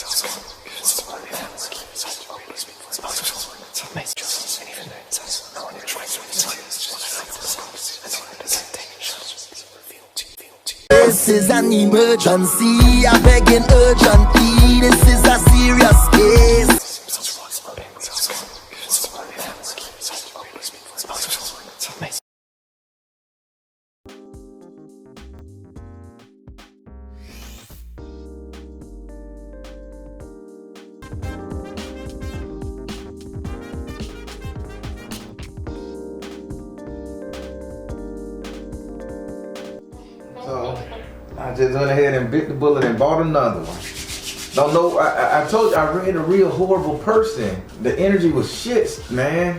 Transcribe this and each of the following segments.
This is an emergency, I begging urgently. This is a serious case. So I just went ahead and bit the bullet and bought another one. Don't know, I told you I read a real horrible person. The energy was shit, man.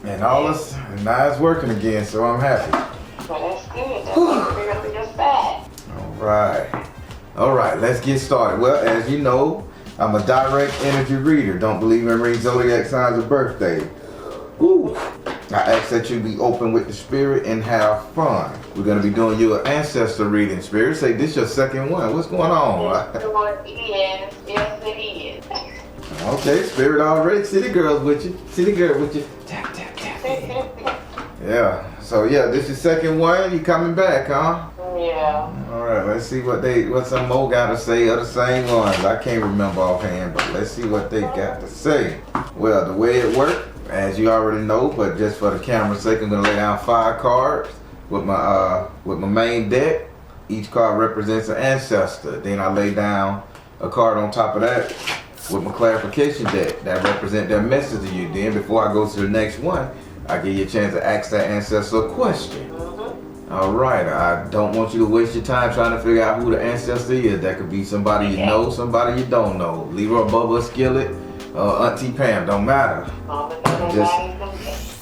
And all this, and now it's working again, so I'm happy. Well, that's good. That's really just bad. All right, let's get started. Well, as you know, I'm a direct energy reader. Don't believe in reading zodiac signs of birthday. Woo. I ask that you be open with the spirit and have fun. We're going to be doing you an ancestor reading. Spirit, say this your second one. What's going on? Yes, it is. Okay, spirit already. City girls with you. City girl with you. Tap, tap, tap. Yeah. So yeah, this is second one. You coming back, huh? Yeah. All right. Let's see what some more got to say of the same ones. I can't remember offhand, but let's see what they got to say. Well, the way it worked, as you already know, but just for the camera's sake, I'm gonna lay down 5 cards with my main deck. Each card represents an ancestor. Then I lay down a card on top of that with my clarification deck that represent their message to you. Then before I go to the next one, I give you a chance to ask that ancestor a question. All right, I don't want you to waste your time trying to figure out who the ancestor is. That could be somebody you know, somebody you don't know. Leroy, Bubba, Skillet, Auntie Pam, don't matter. Just,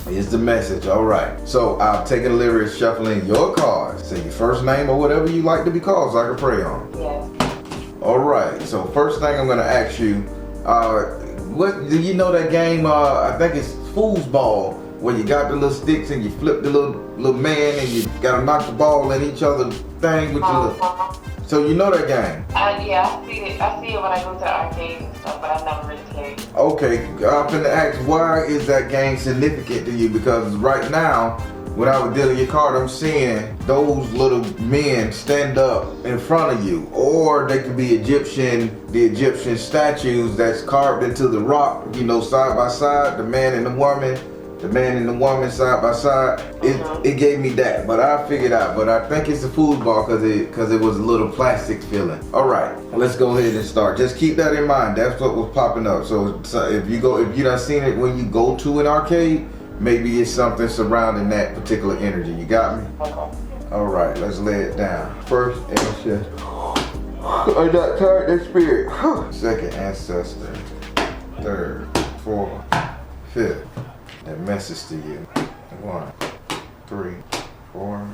it's the message, all right. So I've taken the liberty of shuffling your cards. Say your first name or whatever you like to be called so I can pray on. Yes. All right, so first thing I'm gonna ask you, what do you know that game, I think it's Foosball, where you got the little sticks and you flip the little man and you gotta knock the ball in each other's thing with your little... So you know that game? Yeah, I see it when I go to the arcade and stuff, but I never really played. Okay, I'm gonna ask, why is that game significant to you? Because right now, when I was dealing your card, I'm seeing those little men stand up in front of you, or they could be the Egyptian statues that's carved into the rock, you know, side by side, the man and the woman side by side. It gave me that, but I figured out. But I think it's a foosball because it was a little plastic feeling. All right, let's go ahead and start. Just keep that in mind. That's what was popping up. So if you done seen it when you go to an arcade, maybe it's something surrounding that particular energy. You got me? Okay. All right, let's lay it down. First ancestor. I got tired that spirit. Second ancestor. Third, fourth, fifth. That message to you. 1, 3, 4, and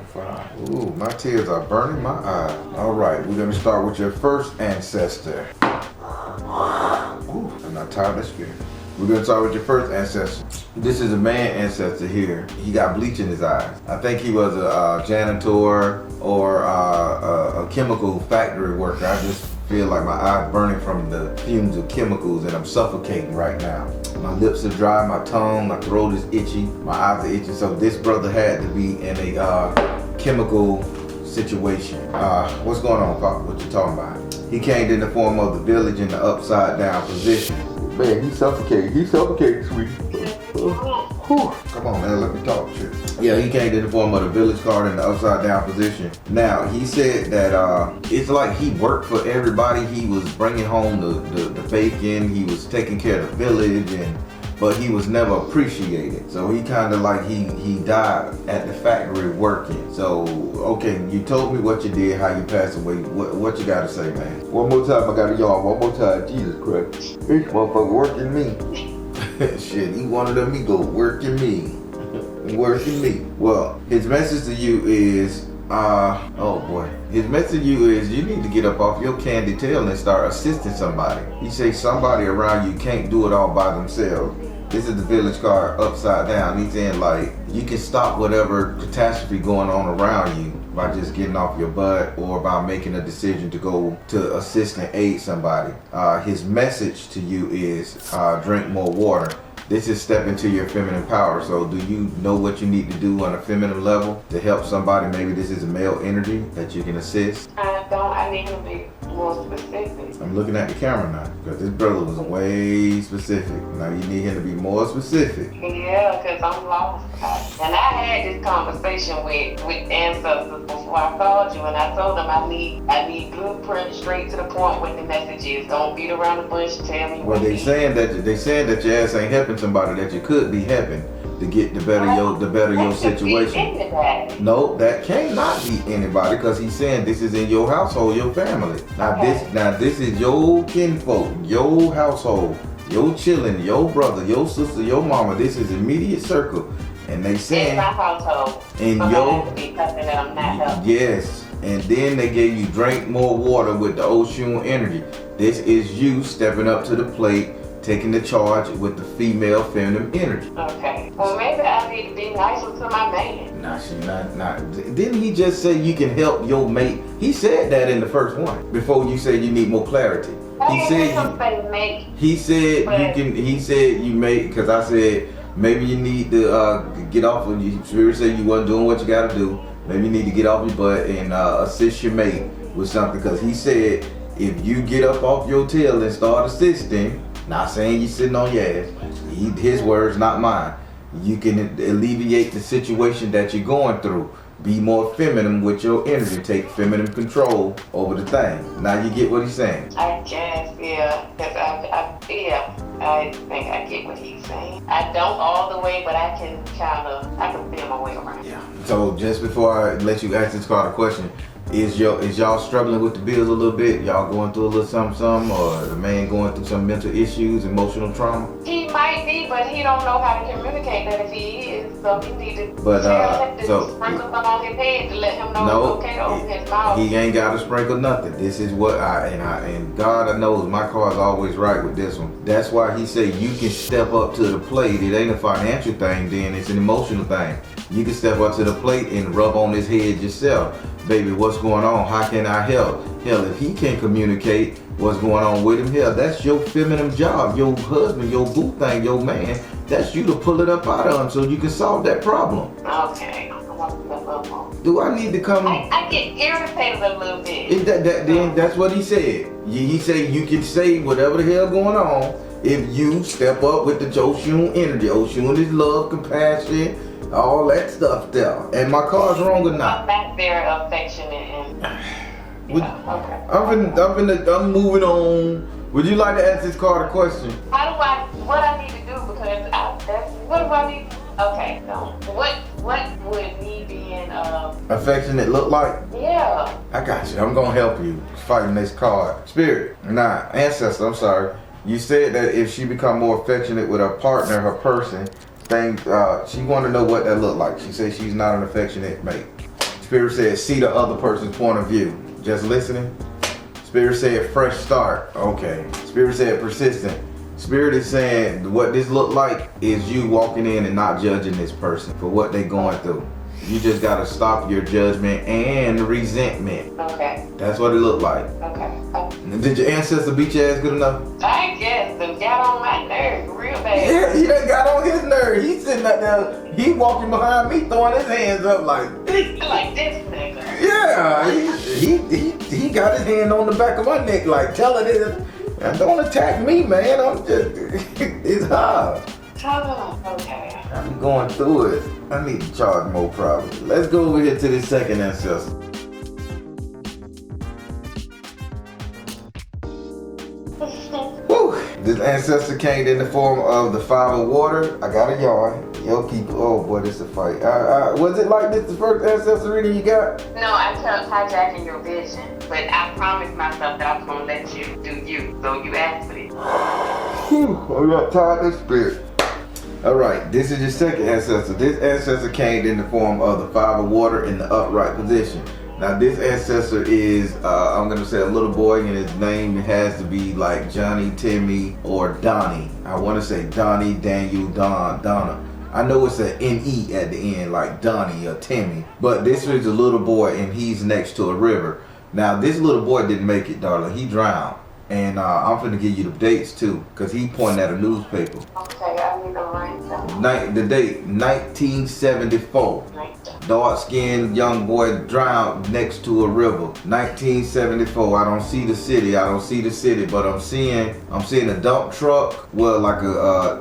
5. Ooh, my tears are burning my eyes. All right, we're gonna start with your first ancestor. Ooh, I'm not tired of spirit. We're gonna start with your first ancestor. This is a man ancestor here. He got bleach in his eyes. I think he was a janitor or a chemical factory worker. I just feel like my eyes burning from the fumes of chemicals and I'm suffocating right now. My lips are dry, my tongue, my throat is itchy, my eyes are itching. So this brother had to be in a chemical situation. What's going on, Papa? What you talking about? He came in the form of the village in the upside down position. Man, he suffocated. He suffocated, sweetie. Come on, man, let me talk shit. Yeah, he came in the form of the village card in the upside down position. Now, he said that it's like he worked for everybody. He was bringing home the bacon. He was taking care of the village, but he was never appreciated. So he kind of like, he died at the factory working. So, okay, you told me what you did, how you passed away. What you got to say, man? One more time, I got to yawn. One more time, Jesus Christ. This motherfucker working me. Shit, he wanted them, he go working me. Working me. Well, his message to you is, oh boy. His message to you is you need to get up off your candy tail and start assisting somebody. He says somebody around you can't do it all by themselves. This is the village card upside down. He's saying like, you can stop whatever catastrophe going on around you by just getting off your butt or by making a decision to go to assist and aid somebody. His message to you is drink more water. This is step into your feminine power. So do you know what you need to do on a feminine level to help somebody? Maybe this is a male energy that you can assist. I don't. I need to be more specific. I'm looking at the camera now because this brother was way specific. Now you need him to be more specific. Yeah, because I'm lost. And I had this conversation with ancestors before I called you, and I told them I need blueprint, straight to the point with the messages. Don't beat around the bush. Tell me. Well, they saying that your ass ain't helping somebody that you could be helping to get the better your situation. No, that cannot be anybody because he's saying this is in your household, your family. Now this is your kinfolk, your household, your children, your brother, your sister, your mama. This is immediate circle, and they saying in my household. in your yes. And then they gave you drink more water with the S.O.L energy. This is you stepping up to the plate, taking the charge with the female feminine energy. Okay. Well, maybe I need to be nicer to my man. Nah, she not. Didn't he just say you can help your mate? He said that in the first one. Before you said you need more clarity. He said you may, because I said maybe you need to get off of you. Spirit said you wasn't doing what you got to do. Maybe you need to get off your butt and assist your mate with something. Because he said if you get up off your tail and start assisting, not saying you sitting on your ass, his words, not mine, you can alleviate the situation that you're going through. Be more feminine with your energy. Take feminine control over the thing. Now you get what he's saying. I guess, yeah. Because I think I get what he's saying. I don't all the way, but I can feel my way around. Yeah. So just before I let you ask this card a question, is y'all struggling with the bills a little bit? Y'all going through a little something, or the man going through some mental issues, emotional trauma? He might be, but he don't know how to communicate that if he is. So he need to sprinkle some on his head to let him know it's okay to open his mouth. He ain't got to sprinkle nothing. This is what and God knows my card's always right with this one. That's why he said you can step up to the plate. It ain't a financial thing, then it's an emotional thing. You can step up to the plate and rub on his head yourself. Baby, what's going on? How can I help? Hell, if he can't communicate what's going on with him, hell, that's your feminine job. Your husband, your boo thing, your man, that's you to pull it up out of him so you can solve that problem. Okay. Do I need to come? I get irritated a little bit. Then that's what he said. He said you can say whatever the hell going on if you step up with the S.O.L energy. S.O.L is love, compassion, all that stuff there. And my card's wrong or not? I'm not very affectionate and okay. I'm moving on. Would you like to ask this card a question? What I need to do, because what do I need? Okay, so what would me being affectionate look like? Yeah. I got you. I'm gonna help you fighting this card. Spirit, ancestor, I'm sorry. You said that if she become more affectionate with her partner, her person, she want to know what that look like. She said she's not an affectionate mate. Spirit said see the other person's point of view. Just listening. Spirit said fresh start. Okay. Spirit said persistent. Spirit is saying what this look like is you walking in and not judging this person for what they going through. You just gotta stop your judgment and resentment. Okay. That's what it looked like. Okay. Did your ancestor beat your ass good enough? I guess them got on my nerves real bad. Yeah, he done got on his nerve. He's sitting up there, he walking behind me throwing his hands up like this. Like this nigga. Yeah, he got his hand on the back of my neck like tell her this. Don't attack me, man. I'm just, it's hard. Okay. I'm going through it. I need to charge more probably. Let's go over here to the second ancestor. Woo! This ancestor came in the form of the five of water. I got a yarn. Yo, people. Oh boy, this is a fight. Was it like this the first ancestor reading you got? No, I kept hijacking your vision, but I promised myself that I was gonna let you do you. So you asked for it. I got tired of this spirit. All right, this is your second ancestor. This ancestor came in the form of the five of water in the upright position. Now this ancestor is, I'm gonna say a little boy, and his name has to be like Johnny, Timmy, or Donnie. I wanna say Donnie, Daniel, Donna. I know it's an N-E at the end, like Donnie or Timmy. But this is a little boy, and he's next to a river. Now, this little boy didn't make it, darling. He drowned. And I'm finna give you the dates, too, because he pointed at a newspaper. Okay, I need to write down. The date, 1974. Dark-skinned young boy drowned next to a river. 1974. I don't see the city. But I'm seeing a dump truck. Well, like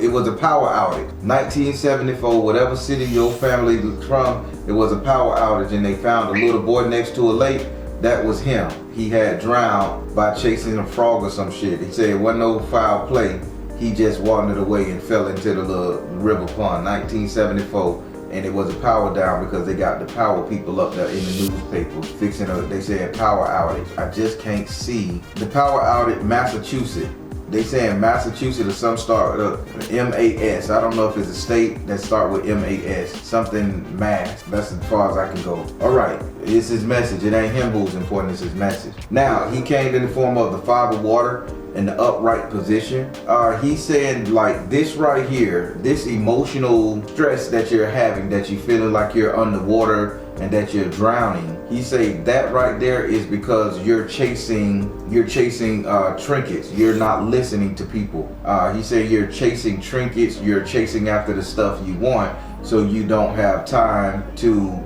it was a power outage. 1974. Whatever city your family was from, it was a power outage, and they found a little boy next to a lake. That was him. He had drowned by chasing a frog or some shit. He said it wasn't no foul play. He just wandered away and fell into the little river pond. 1974. And it was a power down because they got the power people up there in the newspaper fixing they said power outage. I just can't see the power outage. Massachusetts. They saying Massachusetts or some start with M-A-S. I don't know if it's a state that start with M-A-S. Something Mass. That's as far as I can go. All right, it's his message. It ain't him who's important, it's his message. Now, he came in the form of the five of water in the upright position. He's saying like this right here, this emotional stress that you're having, that you're feeling like you're underwater and that you're drowning. He say that right there is because you're chasing trinkets. You're not listening to people. He say you're chasing trinkets. You're chasing after the stuff you want, so you don't have time to,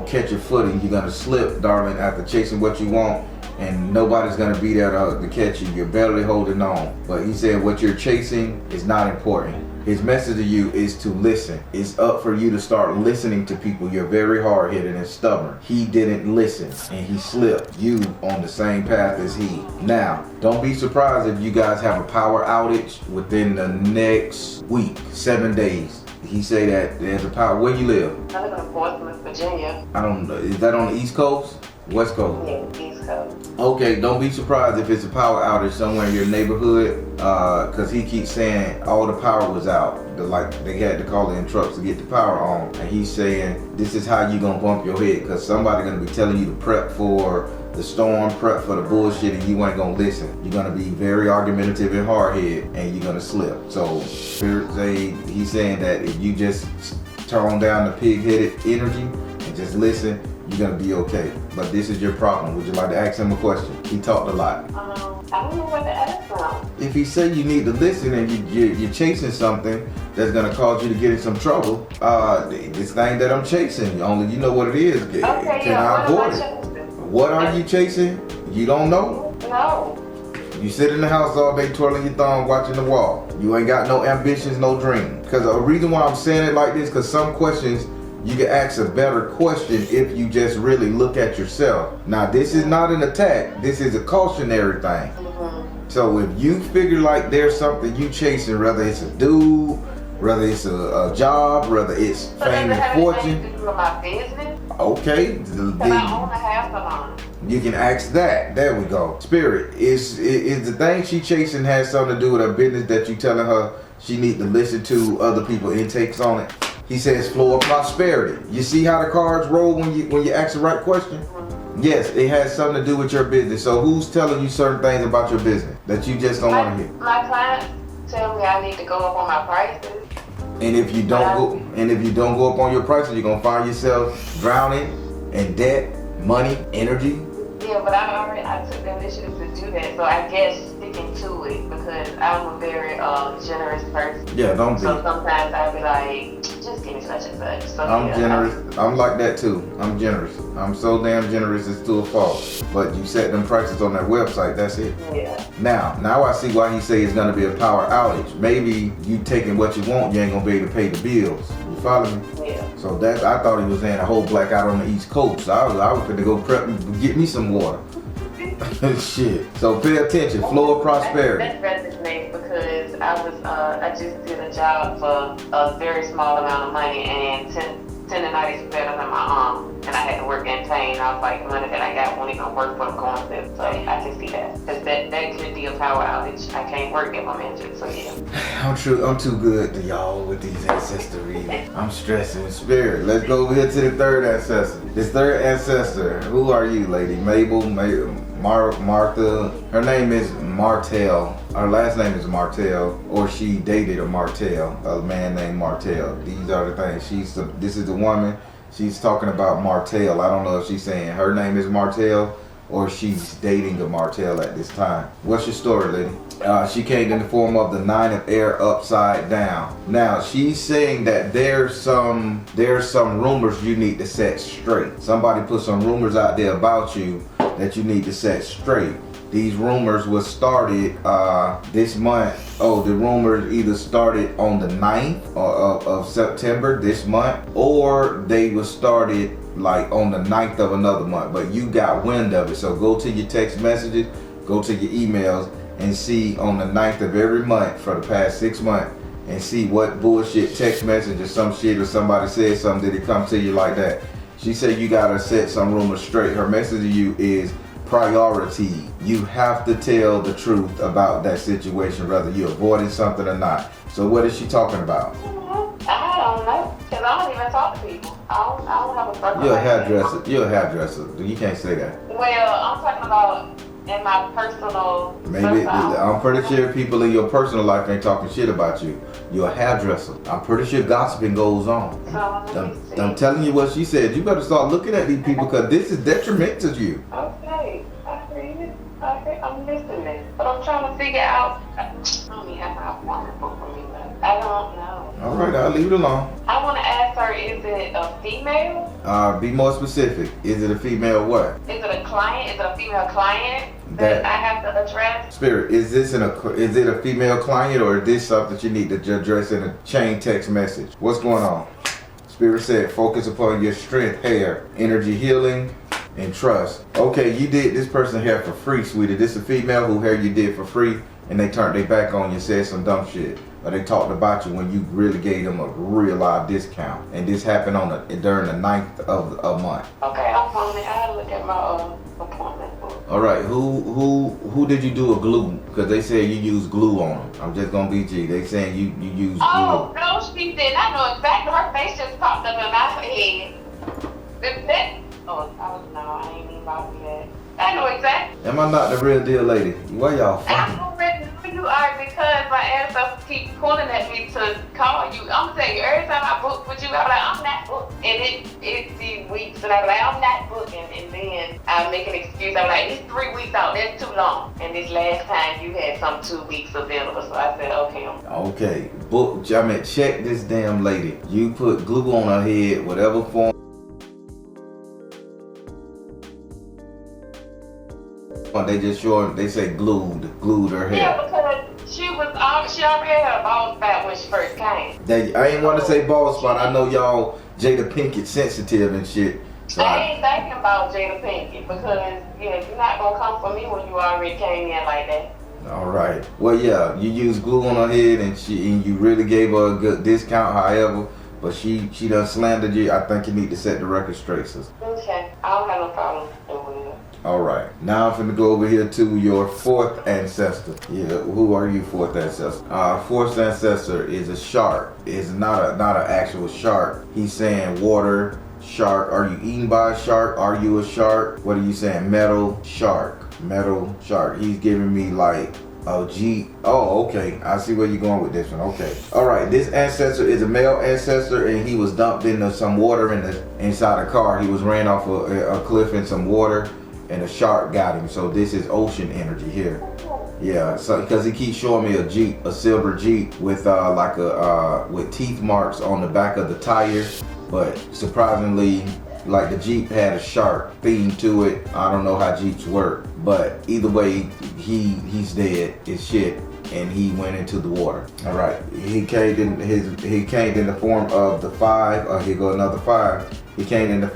catch your footing. You're gonna slip, darling, after chasing what you want, and nobody's gonna be there to catch you. You're barely holding on. But he said what you're chasing is not important. His message to you is to listen. It's up for you to start listening to people. You're very hard-headed and stubborn. He didn't listen, and he slipped you on the same path as he. Now, don't be surprised if you guys have a power outage within the next week, 7 days. He say that there's a power. Where you live? I live in Portsmouth, Virginia. I don't know. Is that on the East Coast? West Coast? Yeah, East Coast. Okay, don't be surprised if it's a power outage somewhere in your neighborhood, because he keeps saying all the power was out. They had to call in trucks to get the power on. And he's saying this is how you gonna bump your head, because somebody gonna be telling you to prep for the storm, prep for the bullshit, and you ain't gonna listen. You're gonna be very argumentative and hard-headed, and you're gonna slip. So he's saying that if you just tone down the pig-headed energy and just listen, you're gonna be okay. But this is your problem. Would you like to ask him a question? He talked a lot. I don't know what to ask him. If he say you need to listen and you're chasing something that's gonna cause you to get in some trouble, this thing that I'm chasing, only you know what it is. Okay, Can I avoid it? What are you chasing? You don't know? No. You sit in the house all day twirling your thumb watching the wall. You ain't got no ambitions, no dream. Because the reason why I'm saying it like this, because some questions you can ask a better question if you just really look at yourself. Now, this is not an attack. This is a cautionary thing. Mm-hmm. So if you figure like there's something you chasing, whether it's a dude, whether it's a job, whether it's fame and fortune. To do with my business? Okay. Because I own a hair salon. You can ask that. There we go. Spirit, is the thing she chasing has something to do with her business that you telling her she need to listen to other people's intakes on it? He says flow of prosperity. You see how the cards roll when you ask the right question? Mm-hmm. Yes, it has something to do with your business. So who's telling you certain things about your business that you just don't want to hear? My clients tell me I need to go up on my prices. And if you don't go up on your prices, you're gonna find yourself drowning in debt, money, energy. Yeah, but I took the initiative to do that. So I guess sticking to it, because I'm a very generous person. Yeah, don't be. So sometimes I'll be like, just give me such and such. So I'm generous. I'm like that too. I'm generous. I'm so damn generous it's to a fault. But you set them prices on that website, that's it. Yeah. Now I see why he say it's gonna be a power outage. Maybe you taking what you want, you ain't gonna be able to pay the bills. You follow me? Yeah. So I thought he was saying a whole blackout on the East Coast. So I was gonna go prep and get me some water. Shit. So pay attention. Flow of prosperity. That's resonates because I just did a job for a very small amount of money, and tendonitis is better than my arm, and I had to work in pain. I was like, the money that I got won't even work for the concept. So I can see that. Because that could be a power outage. I can't work if I'm injured, so yeah. I'm too good to y'all with these ancestor readings. I'm stressing spirit. Let's go over here to the third ancestor. This third ancestor, who are you, lady? Martha. Her name is Martell. Her last name is Martell, or she dated a Martell, a man named Martell. These are the things. This is the woman. She's talking about Martell. I don't know if she's saying her name is Martell or she's dating a Martell at this time. What's your story, lady? She came in the form of the 9 of air upside down. Now she's saying that there's some rumors you need to set straight. Somebody put some rumors out there about you that you need to set straight. These rumors was started this month. Oh, the rumors either started on the 9th of September this month, or they was started like on the 9th of another month, but you got wind of it. So go to your text messages, go to your emails, and see on the 9th of every month for the past 6 months, and see what bullshit text message or some shit or somebody said something, did it come to you like that. She said you gotta set some rumors straight. Her message to you is priority. You have to tell the truth about that situation, whether you're avoiding something or not. So what is she talking about? I don't know, because I don't even talk to people. I don't have a personal life. You're a hairdresser. You can't say that. Well, I'm talking about in my personal Maybe I'm pretty sure people in your personal life ain't talking shit about you. You're a hairdresser. I'm pretty sure gossiping goes on. I'm telling you what she said. You better start looking at these people because this is detrimental to you. Okay, I read it. Okay, I'm listening. But I'm trying to figure out. I don't even have my appointment book for me, but I don't know. All right, I'll leave it alone. I want to ask her, is it a female? Be more specific. Is it a female what? Is it a client? Is it a female client that I have to address? Spirit, is it a female client, or is this something that you need to address in a chain text message? What's going on? Spirit said, focus upon your strength, hair, energy healing, and trust. Okay, you did this person hair for free, sweetie. This is a female who hair you did for free, and they turned their back on you, said some dumb shit. Or they talked about you when you really gave them a real live discount. And this happened during the 9th of a month. Okay, I'm fine. I had to look at my appointment book. All right, who did you do a glue? Because they said you use glue on them. I'm just gonna be G. They saying you use glue. Oh, no, she didn't. I know exactly. Her face just popped up in my head. I ain't even about to do that. I know exactly. Am I not the real deal, lady? Why y'all funny? I already know you are because my ancestors keep pulling at me to call you. I'm gonna tell you, every time I book with you, I'm like, I'm not booked. And it's the weeks, and I'm like, I'm not booking. And then I make an excuse. I'm like, it's 3 weeks out. That's too long. And this last time you had some 2 weeks available, so I said, okay. Okay, check this damn lady. You put glue on her head, whatever form. They say glued her hair. Yeah, because she already had a bald spot when she first came. I ain't want to say bald spot. I know y'all Jada Pinkett sensitive and shit. So I ain't thinking about Jada Pinkett because you're not gonna come for me when you already came in like that. All right. Well, yeah, you used glue on her head and you really gave her a good discount. However, but she done slandered you. I think you need to set the record straight, sister. Okay, I don't have no problem with it. All right, now I'm finna go over here to your 4th ancestor. Yeah, who are you, 4th ancestor? 4th ancestor is a shark. It's not an actual shark. He's saying water shark. Are you eaten by a shark? Are you a shark? What are you saying? Metal shark. Metal shark. He's giving me like a G. Oh, okay. I see where you're going with this one. Okay. All right. This ancestor is a male ancestor, and he was dumped into some water inside a car. He was ran off a cliff in some water, and a shark got him. So this is ocean energy here. Yeah, so because he keeps showing me a silver Jeep with with teeth marks on the back of the tires, but surprisingly, like the Jeep had a shark theme to it. I don't know how Jeeps work, but either way, he's dead as shit, and he went into the water. All right, he came in the form of the 5. Here go another 5. He came in the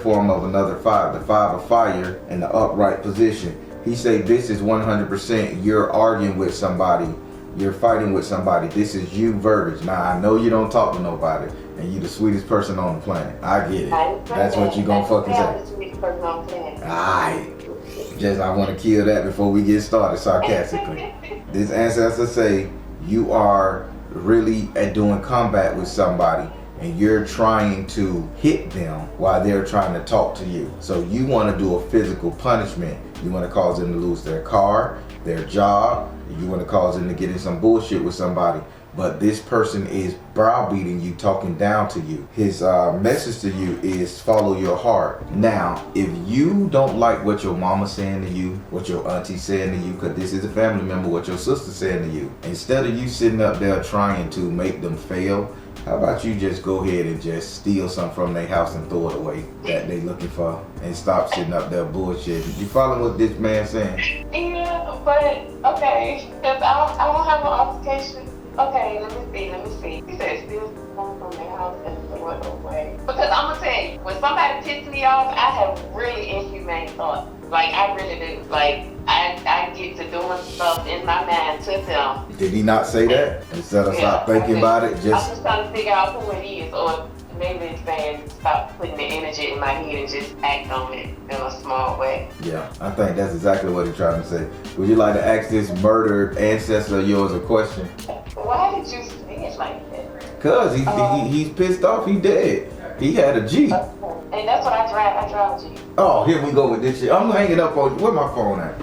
form of another 5, the 5 of fire in the upright position. He said this is 100% you're arguing with somebody, you're fighting with somebody. This is you verbiage. Now I know you don't talk to nobody, and you the sweetest person on the planet. I get it. That's what you gonna fucking say. I'm the sweetest person on the planet. Alright. Just I want to kill that before we get started sarcastically. This ancestor say you are really doing combat with somebody, and you're trying to hit them while they're trying to talk to you. So you want to do a physical punishment. You want to cause them to lose their car. their job. You want to cause them to get in some bullshit with somebody. But this person is browbeating you, talking down to you. His message to you is follow your heart. Now, if you don't like what your mama's saying to you, what your auntie's saying to you, because this is a family member, what your sister's saying to you, instead of you sitting up there trying to make them fail, how about you just go ahead and just steal something from their house and throw it away that they looking for, and stop sitting up there bullshitting. You following what this man saying? Yeah, but okay, because I don't have an altercation. Okay, let me see. He said steal something from their house and throw it away. Because I'm gonna tell you, when somebody pisses me off, I have really inhumane thoughts. Like, I really do. Like, I get to doing stuff in my mind to them. Did he not say that? Instead of stop thinking about it, I'm just trying to figure out who it is, or maybe it's saying stop putting the energy in my head and just act on it in a small way. Yeah, I think that's exactly what he's trying to say. Would you like to ask this murdered ancestor of yours a question? Why did you say it like that? Cause he's pissed off. He dead. He had a Jeep. And that's what I drive. I drive a Jeep. Oh, here we go with this shit. I'm hanging up on you. Where my phone at?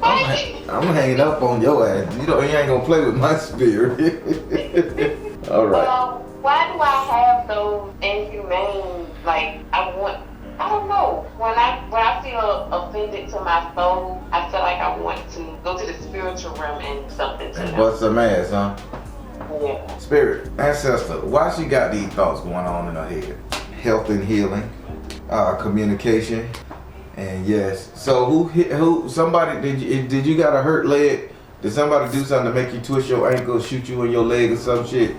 I'm hanging up on your ass. You ain't gonna play with my spirit. All right. Why do I have those inhumane, like, I don't know. When I feel offended to my soul, I feel like I want to go to the spiritual realm and do something to them. Bust some ass, huh? Yeah. Spirit, ancestor, why she got these thoughts going on in her head? Health and healing, communication, and yes. So who somebody, did you got a hurt leg? Did somebody do something to make you twist your ankle, shoot you in your leg or some shit?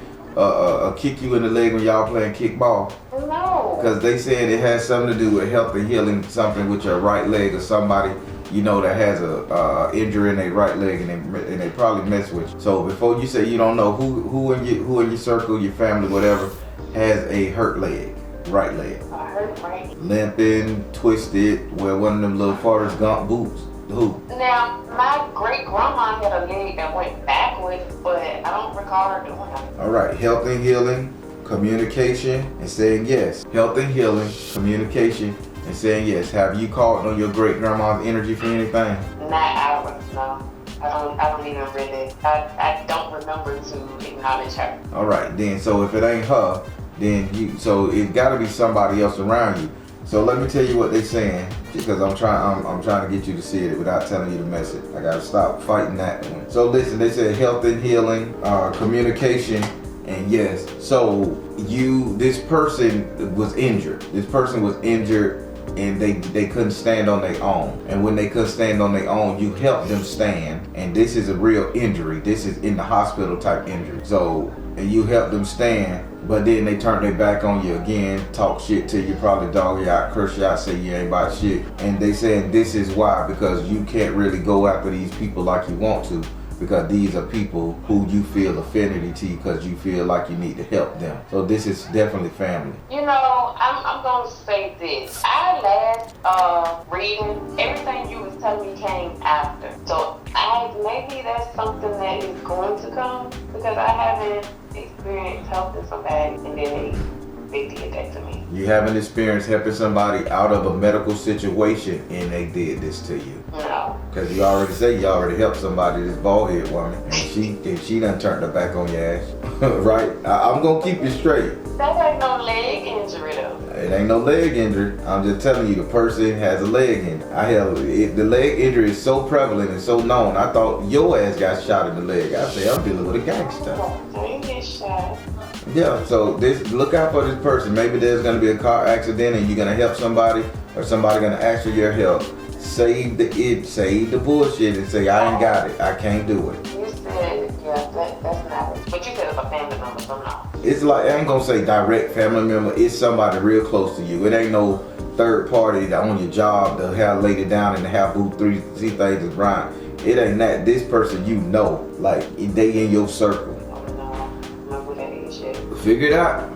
Kick you in the leg when y'all playing kickball? No. Because they said it has something to do with health and healing, something with your right leg, or somebody that has a injury in their right leg, and they probably mess with you. So before you say you don't know, who in your circle, your family, whatever, has a hurt leg, right leg? I hurt right. Limping, twisted, wear one of them little Forrest Gump boots. Who? Now, my great grandma had a leg that went backwards, but I don't recall her doing that. All right, health and healing, communication, and saying yes. Health and healing, communication, and saying yes. Have you called on your great grandma's energy for anything? Not hours, no. I don't even really. I don't remember to acknowledge her. All right, then. So if it ain't her, then so it got to be somebody else around you. So let me tell you what they're saying, because I'm trying to get you to see it without telling you the message. I gotta stop fighting that one. So listen, they said health and healing, communication, and yes. So this person was injured. This person was injured, and they couldn't stand on their own. And when they couldn't stand on their own, you helped them stand. And this is a real injury. This is in the hospital type injury. So, and you helped them stand. But then they turn their back on you again, talk shit to you, probably dog you out, curse you out, say you ain't about shit. And they saying this is why, because you can't really go after these people like you want to, because these are people who you feel affinity to, because you feel like you need to help them. So this is definitely family. I'm going to say this. Our last reading, everything you was telling me came after. So maybe that's something that is going to come, because I haven't experienced helping somebody and then they did that to me. You haven't experienced helping somebody out of a medical situation and they did this to you? No. Because you already say you already helped somebody, this bald-head woman, and she done turned her back on your ass. Right? I'm going to keep you straight. That ain't no leg injury though. It ain't no leg injury. I'm just telling you, the person has a leg injury. The leg injury is so prevalent and so known. I thought your ass got shot in the leg. I say I'm dealing with a gangster. I ain't get shot. Yeah, so look out for this person. Maybe there's gonna be a car accident and you're gonna help somebody, or somebody gonna ask for your help. Save the bullshit and say, I ain't got it. I can't do it. You said, that's not it. But you said it's a family member, so no. It's like, I ain't gonna say direct family member. It's somebody real close to you. It ain't no third party that on your job to have laid it down and to have who see things is right. It ain't that. This person you know, like they in your circle. No, who that is yet. Figure it out.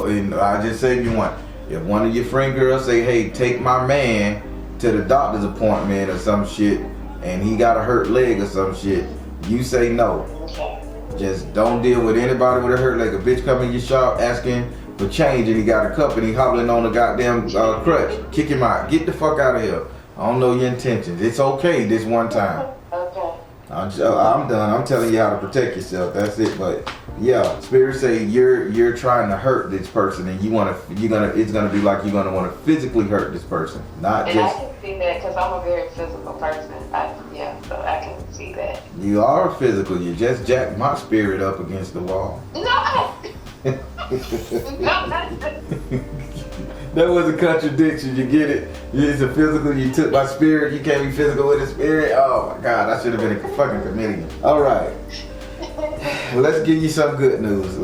And I just say if you want, if one of your friend girls say, hey, take my man to the doctor's appointment or some shit, and he got a hurt leg or some shit, you say no. Okay. Just don't deal with anybody with a hurt leg. A bitch come in your shop asking for change and he got a cup and he hobbling on a goddamn crutch. Kick him out. Get the fuck out of here. I don't know your intentions. It's okay this one time. Okay. I'm done. I'm telling you how to protect yourself. That's it. But yeah, spirit say you're trying to hurt this person, and it's gonna be like you're gonna want to physically hurt this person, not and just. I can see that because I'm a very physical person. So I can see that. You are physical. You just jacked my spirit up against the wall. No. That was a contradiction. You get it? It's a physical. You took my spirit. You can't be physical with a spirit. Oh my God! I should have been a fucking comedian. All right. Let's give you some good news.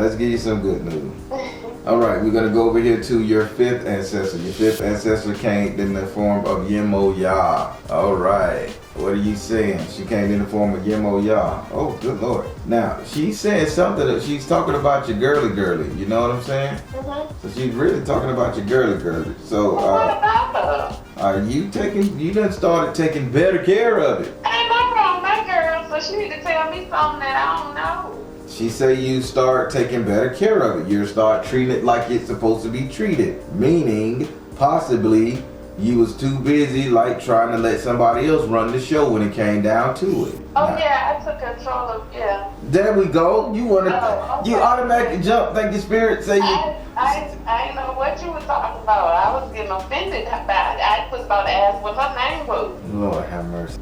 All right, we're gonna go over here to your fifth ancestor. Your fifth ancestor came in the form of Yemoyah. All right. What are you saying? She came in the form of Yemoyah. Oh, good Lord. Now, she's saying something that she's talking about your girly. You know what I'm saying? Mm-hmm. So she's really talking about your girly. So, What about her? are you done started taking better care of it? Ain't nothing wrong with my girl, so she need to tell me something that I don't know. She say you start taking better care of it. You start treating it like it's supposed to be treated. Meaning, possibly, you was too busy like trying to let somebody else run the show when it came down to it. Oh Now, yeah, I took control of, yeah. there we go. You wanna, Okay. you automatically jump, think your spirit say you. I didn't know what you were talking about. I was getting offended about it. I was about to ask what her name was. Lord have mercy.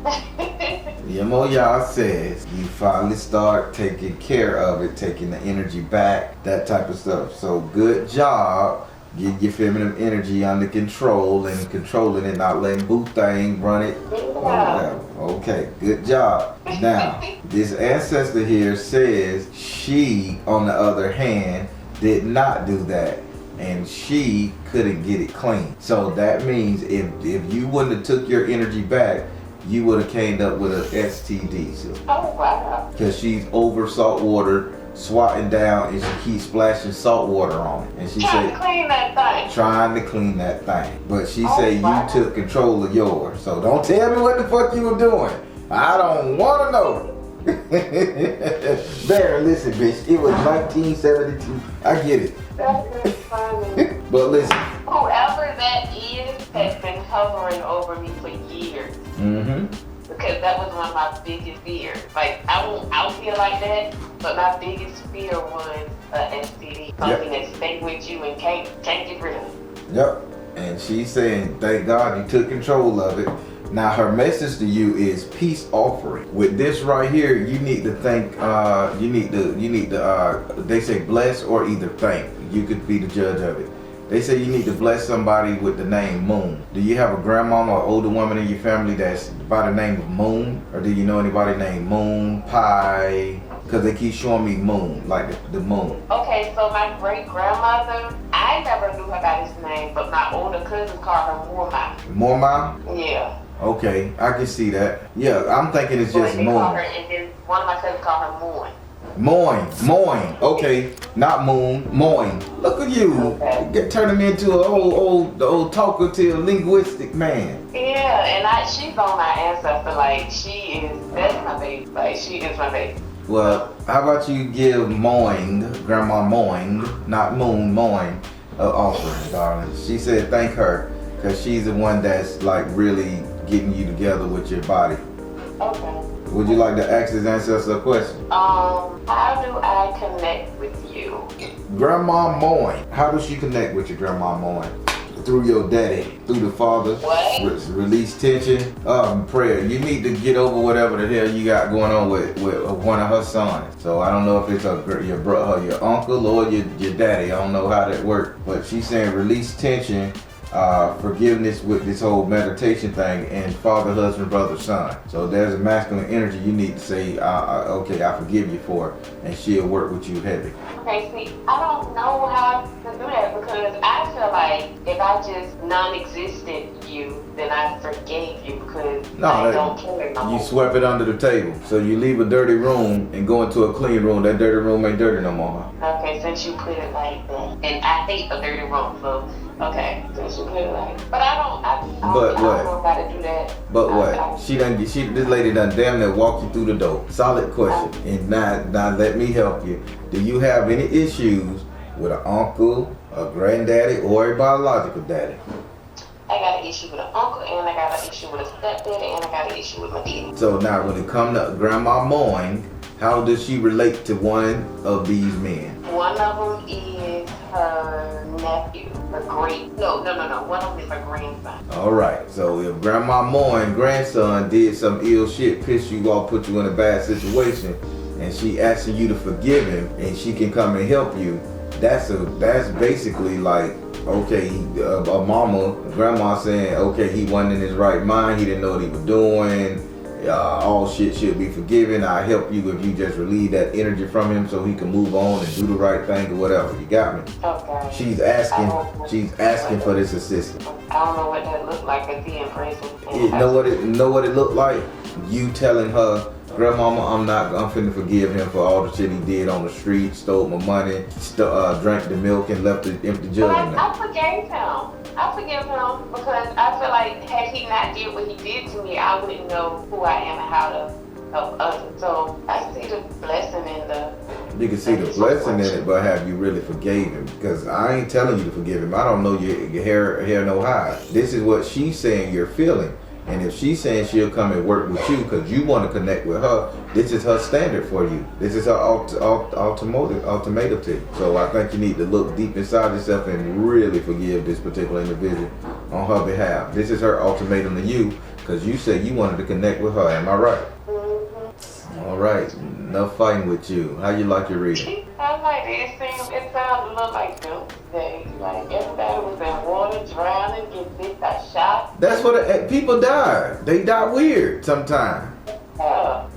Yemoyah says you finally start taking care of it, taking the energy back, that type of stuff. So good job. Get your feminine energy under control and controlling it, not letting boo thing run it. Yeah. Okay, good job. Now, this ancestor here says she, on the other hand, did not do that. And she couldn't get it clean. So that means if you wouldn't have took your energy back, you would have came up with an STD. So. Oh wow. Because she's over salt water, swatting down, and she keeps splashing salt water on it. And she Trying said, to clean that thing. trying to clean that thing. But she Oh, said wow. you took control of yours. So don't tell me what the fuck you were doing. I don't want to know. Barry, listen, bitch. It was 1972. I get it. That's just funny. But listen. Whoever that is has been hovering over me for years. Mm-hmm. Because that was one of my biggest fears. Like, I won't out here like that, but my biggest fear was an STD. Something that stay with you and can't get rid of. Yep. And she's saying, thank God you took control of it. Now her message to you is peace offering. With this right here, you need to thank. You need to. They say bless or either thank. You could be the judge of it. They say you need to bless somebody with the name Moon. Do you have a grandmama or older woman in your family that's by the name of Moon, or do you know anybody named Moon Pie? Because they keep showing me Moon, like the moon. Okay, so my great grandmother, I never knew her by this name, but my older cousins call her Morma. Morma? Yeah. Okay, I can see that. Yeah, I'm thinking it's just They call her, Moon. and then one of my cousins call her Moon. Moin. Okay, not Moon. Moin. Look at you. Okay. Get turning me into an old talkative linguistic man. Yeah, and she's on my ancestor. Like, that's my baby. Like, she is my baby. Well, how about you give Moing, Grandma Moing, not Moon, Moing, an offering, darling. She said thank her, because she's the one that's like really getting you together with your body. Okay. Would you like to ask this ancestor a question? How do I connect with you? Grandma Moing. How does she connect with your Grandma Moing? Through your daddy, through the father. What? Release tension. Prayer. You need to get over whatever the hell you got going on with one of her sons. So I don't know if it's your brother, your uncle, or your daddy. I don't know how that works. But she's saying release tension, forgiveness with this whole meditation thing, and father, husband, brother, son. So there's a masculine energy you need to say, okay, I forgive you for it, and she'll work with you heavy. Okay, see, I don't know how to do that because I feel like if I just non-existent you, then I forgave you because I don't care no more. You swept it under the table. So you leave a dirty room and go into a clean room. That dirty room ain't dirty no more. Okay, since you put it like that. And I hate a dirty room, so okay, since you put it like that. But I don't know how to do that. But what? This lady done damn near walk you through the door. Solid question. And now let me help you. Do you have any issues with an uncle, a granddaddy, or a biological daddy? I got an issue with an uncle, and I got an issue with a stepdaddy, and I got an issue with my dad. So now when it comes to Grandma Moyne, how does she relate to one of these men? One of them is her nephew, her no. One of them is her grandson. All right. So if Grandma Moyne's grandson did some ill shit, pissed you off, put you in a bad situation, and she asking you to forgive him, and she can come and help you, that's basically like, okay, grandma saying, okay, he wasn't in his right mind, he didn't know what he was doing. All shit should be forgiven. I help you if you just relieve that energy from him so he can move on and do the right thing or whatever. You got me? Okay. She's asking for this assistance. I don't know what that looked like as he in prison. Know what it looked like? You telling her, Grandmama, I'm finna forgive him for all the shit he did on the street, stole my money, drank the milk and left the empty jug in there. I forgave him. I forgive him because I feel like had he not did what he did to me, I wouldn't know who I am and how to help others. So I see the blessing in the... You can see the blessing in it, but have you really forgave him? Because I ain't telling you to forgive him. I don't know your hair no hide. This is what she's saying you're feeling. And if she's saying she'll come and work with you because you want to connect with her, this is her standard for you. This is her ultimatum to you. So I think you need to look deep inside yourself and really forgive this particular individual on her behalf. This is her ultimatum to you because you said you wanted to connect with her. Am I right? Mm-hmm. All right. Enough fighting with you. How you like your reading? I like it. It sounds a little like doomsday. Like everybody was in water, drowning, getting bit by shot. That's what people die. They die weird sometimes.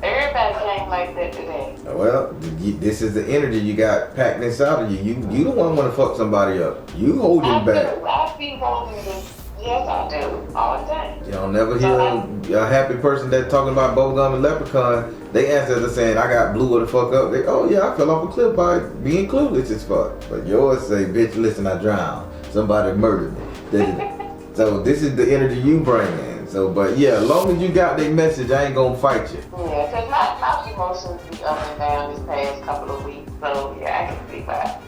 Everybody came like that today. Well, this is the energy you got packed inside of you. You don't want to fuck somebody up. You holding back. I be holding this. Yes, I do. All the time. You don't never hear a happy person that's talking about bubblegum and leprechaun. They answer saying, I got blew the fuck up. They, oh yeah, I fell off a cliff by being clueless as fuck. But yours say, bitch, listen, I drowned. Somebody murdered me. So this is the energy you bring in. So, but yeah, as long as you got their message, I ain't gonna fight you. Yeah, because my emotions be up and down this past couple of weeks. So yeah, I can see why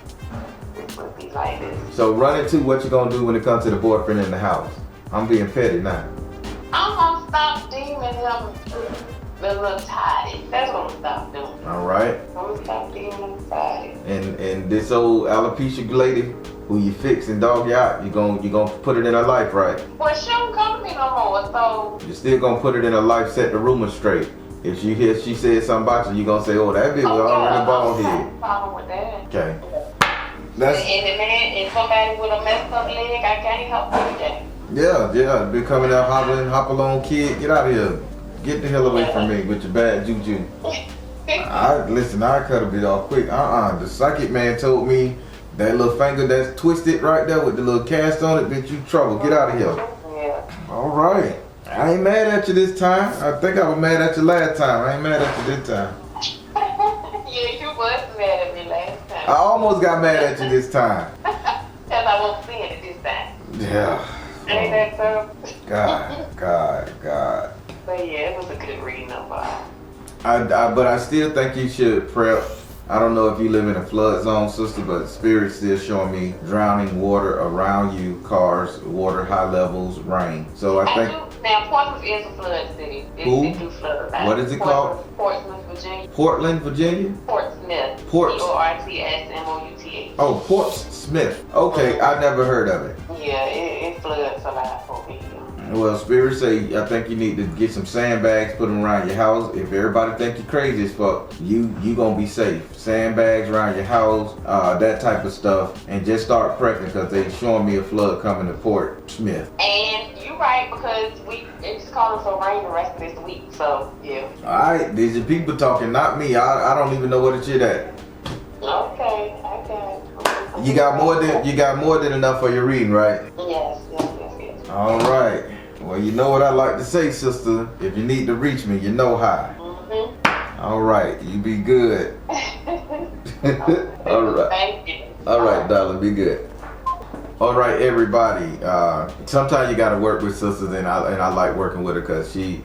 this would be like this. So run into what you gonna do when it comes to the boyfriend in the house. I'm being petty now. I'm gonna stop deeming him a little tidy. That's what I'm gonna stop doing. All right. I'm gonna stop deeming him tidy. And this old alopecia lady who you fix and dog you out, you gonna put it in her life, right? Well, she don't come to me no more, so You're still gonna put it in her life, set the rumor straight. If she hears she said something about you, you gonna say, oh, that bitch was already bald head. No problem with that. Okay. And somebody with a messed up leg, I can't help with that. Yeah, be coming out hobbling, hop along, kid. Get out of here. Get the hell away from me with your bad juju. I cut a bit off quick. The psychic man told me that little finger that's twisted right there with the little cast on it, bitch, you trouble. Get out of here. Yeah. All right. I ain't mad at you this time. I think I was mad at you last time. I ain't mad at you this time. Yeah, you was mad at me last time. I almost got mad at you this time. Because I wasn't seeing it this time. Yeah. Ain't that so? God. But yeah, it was a good reading overall. But I still think you should prep. I don't know if you live in a flood zone, sister, but Spirit's still showing me drowning water around you, cars, water, high levels, rain. So I think... Now, Portsmouth is a flood city. It do flood. What is it called? Portsmouth, Virginia. Portland, Virginia? Portsmouth. Portsmouth. Oh, Portsmouth. Okay, I never heard of it. Yeah, it floods a lot over here. Well, Spirit say, I think you need to get some sandbags, put them around your house. If everybody think you crazy as fuck, you gonna be safe. Sandbags around your house, that type of stuff, and just start prepping because they showing me a flood coming to Portsmouth. And you're right, because it's calling for rain the rest of this week, so yeah. All right, these are people talking, not me. I don't even know what it's shit at. Okay. You got more than enough for your reading, right? Yes. All right. Well, you know what I like to say, sister. If you need to reach me, you know how. Mm-hmm. All right. You be good. All right. Thank you. All right, darling. Be good. All right, everybody. Sometimes you got to work with sisters, and I like working with her because she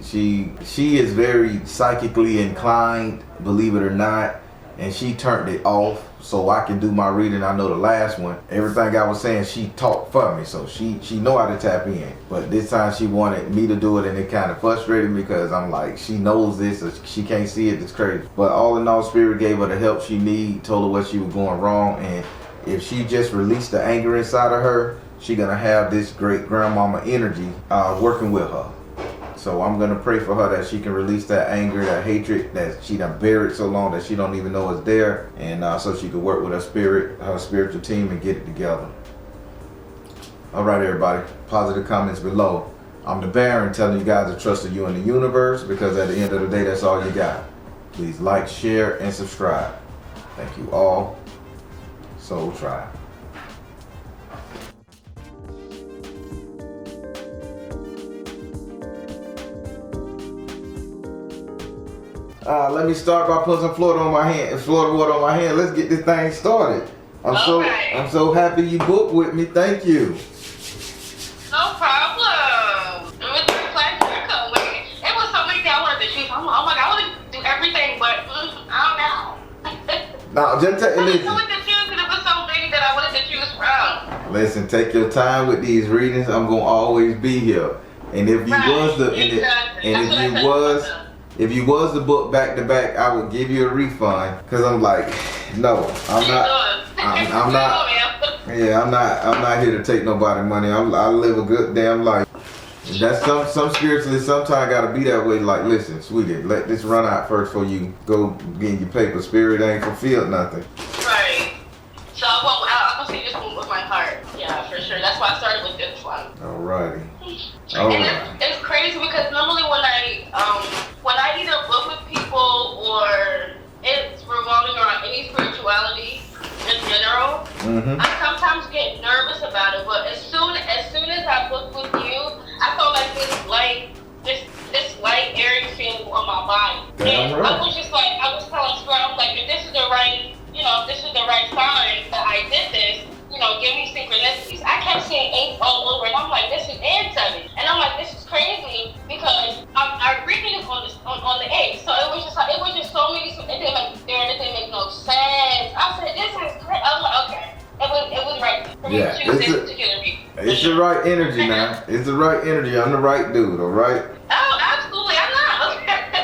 is very psychically inclined, believe it or not. and she turned it off so I can do my reading. I know the last one, everything I was saying, she talked for me, so she know how to tap in. But this time she wanted me to do it, and it kind of frustrated me because I'm like, she knows this, or she can't see it. It's crazy. But all in all, Spirit gave her the help she need, told her what she was going wrong, and if she just released the anger inside of her, she gonna have this great grandmama energy working with her. So I'm gonna pray for her that she can release that anger, that hatred that she done buried so long that she don't even know is there, and so she can work with her spirit, her spiritual team, and get it together. All right, everybody. Positive comments below. I'm the Baron telling you guys to trust you in the universe, because at the end of the day, that's all you got. Please like, share, and subscribe. Thank you all. Soul Tribe. Let me start by putting some Florida water on my hand. Let's get this thing started. I'm so happy you booked with me. Thank you. No problem. It was a pleasure. I couldn't wait. It was so many things I wanted to choose. I'm like, oh my God, I want to do everything, but I don't know. Now, just listen. I wanted to choose because it was so many that I wanted to choose from. Listen, take your time with these readings. I'm gonna always be here. And if you if you was the book back to back, I would give you a refund, because I'm like, no, I'm not. Yeah, I'm not here to take nobody money. I live a good damn life. That's some spiritually sometimes gotta be that way. Like, listen, sweetie, let this run out first before you go get your paper. Spirit ain't fulfilled nothing. Right. So I'm gonna say this one with my heart. Yeah, for sure. That's why I started with this one. Alrighty. And it's crazy because normally when I either book with people or it's revolving around any spirituality in general, I sometimes get nervous about it. But as soon as I book with you, I felt like this light airy feeling on my body. Damn and right. I was telling Spirit, I was like, if this is the right, if this is the right sign that I did this, give me synchronicities. I kept seeing ink all over, and I'm like, this is ancestry. And I'm like, this is crazy because I read it on the ink. So it was just so many. It didn't make no sense. I said, this is crazy. I was like, okay, it was right for me to choose this particular reading. It's the right energy now. It's the right energy. I'm the right dude. All right. Oh, absolutely. I know.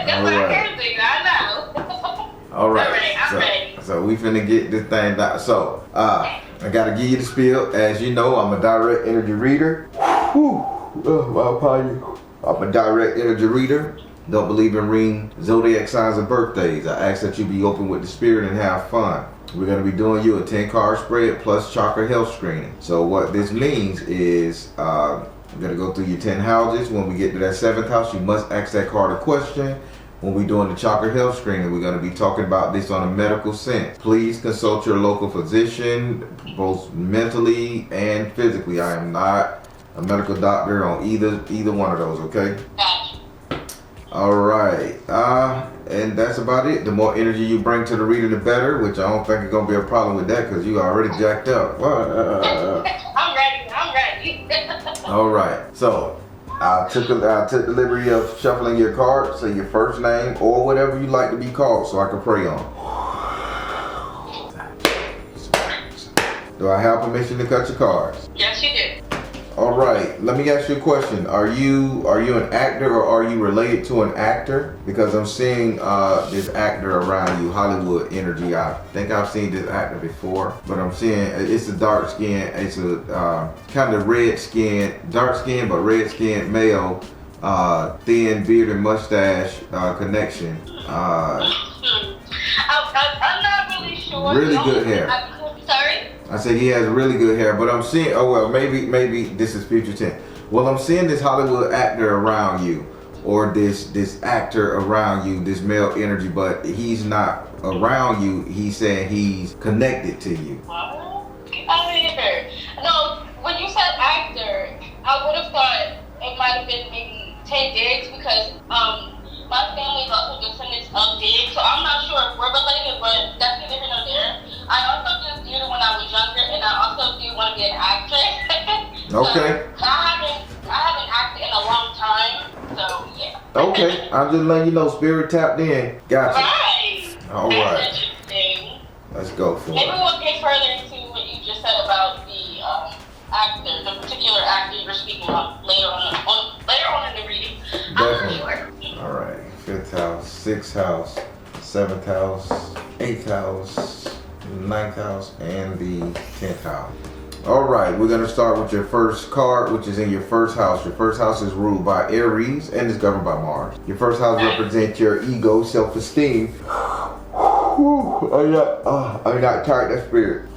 That's what I can do. I know. All right. I'm ready. So we finna get this thing down. So I gotta give you the spiel. As you know, I'm a direct energy reader. My apologies. I'm a direct energy reader. Don't believe in reading zodiac signs and birthdays. I ask that you be open with the spirit and have fun. We're going to be doing you a 10-card spread plus chakra health screening. So what this means is I'm going to go through your 10 houses. When we get to that 7th house, you must ask that card a question. When we're doing the chakra health screening, we're going to be talking about this on a medical sense. Please consult your local physician, both mentally and physically. I am not a medical doctor on either one of those, okay? All right, and that's about it. The more energy you bring to the reading, the better, which I don't think is going to be a problem with that because you already jacked up. I'm ready. All right, so I took the liberty of shuffling your cards, say your first name or whatever you like to be called so I can pray on. Do I have permission to cut your cards? Yes, you did. All right, let me ask you a question. Are you an actor or are you related to an actor? Because I'm seeing this actor around you, Hollywood energy. I think I've seen this actor before, but I'm seeing it's a dark skin, it's a kind of red skin, dark skin but red skin male, thin beard and mustache connection. I'm not really sure. Really good hair. Sorry? I said he has really good hair, but I'm seeing, maybe this is future 10. Well, I'm seeing this Hollywood actor around you, or this actor around you, this male energy, but he's not around you. He's saying he's connected to you. Get out of here. No, when you said actor, I would have thought it might have been maybe 10 Diggs because my family is also descendants of Diggs, so I'm not sure if we're related, but that's neither here nor there. I also did theater when I was younger, and I also do want to be an actress. Okay. So I haven't acted in a long time, so yeah. Okay, I'm just letting you know, spirit tapped in. Gotcha. Right. All right. That's interesting. Let's go for Maybe it. we'll get further into what you just said about the actor, the particular actor you were speaking about later on in the reading. Definitely. Sure. All right. 5th house, 6th house, 7th house, 8th house, 9th house, and the 10th house. All right, we're going to start with your first card, which is in your first house. Your first house is ruled by Aries and is governed by Mars. Your first house represents your ego, self-esteem. I'm not tired, that spirit.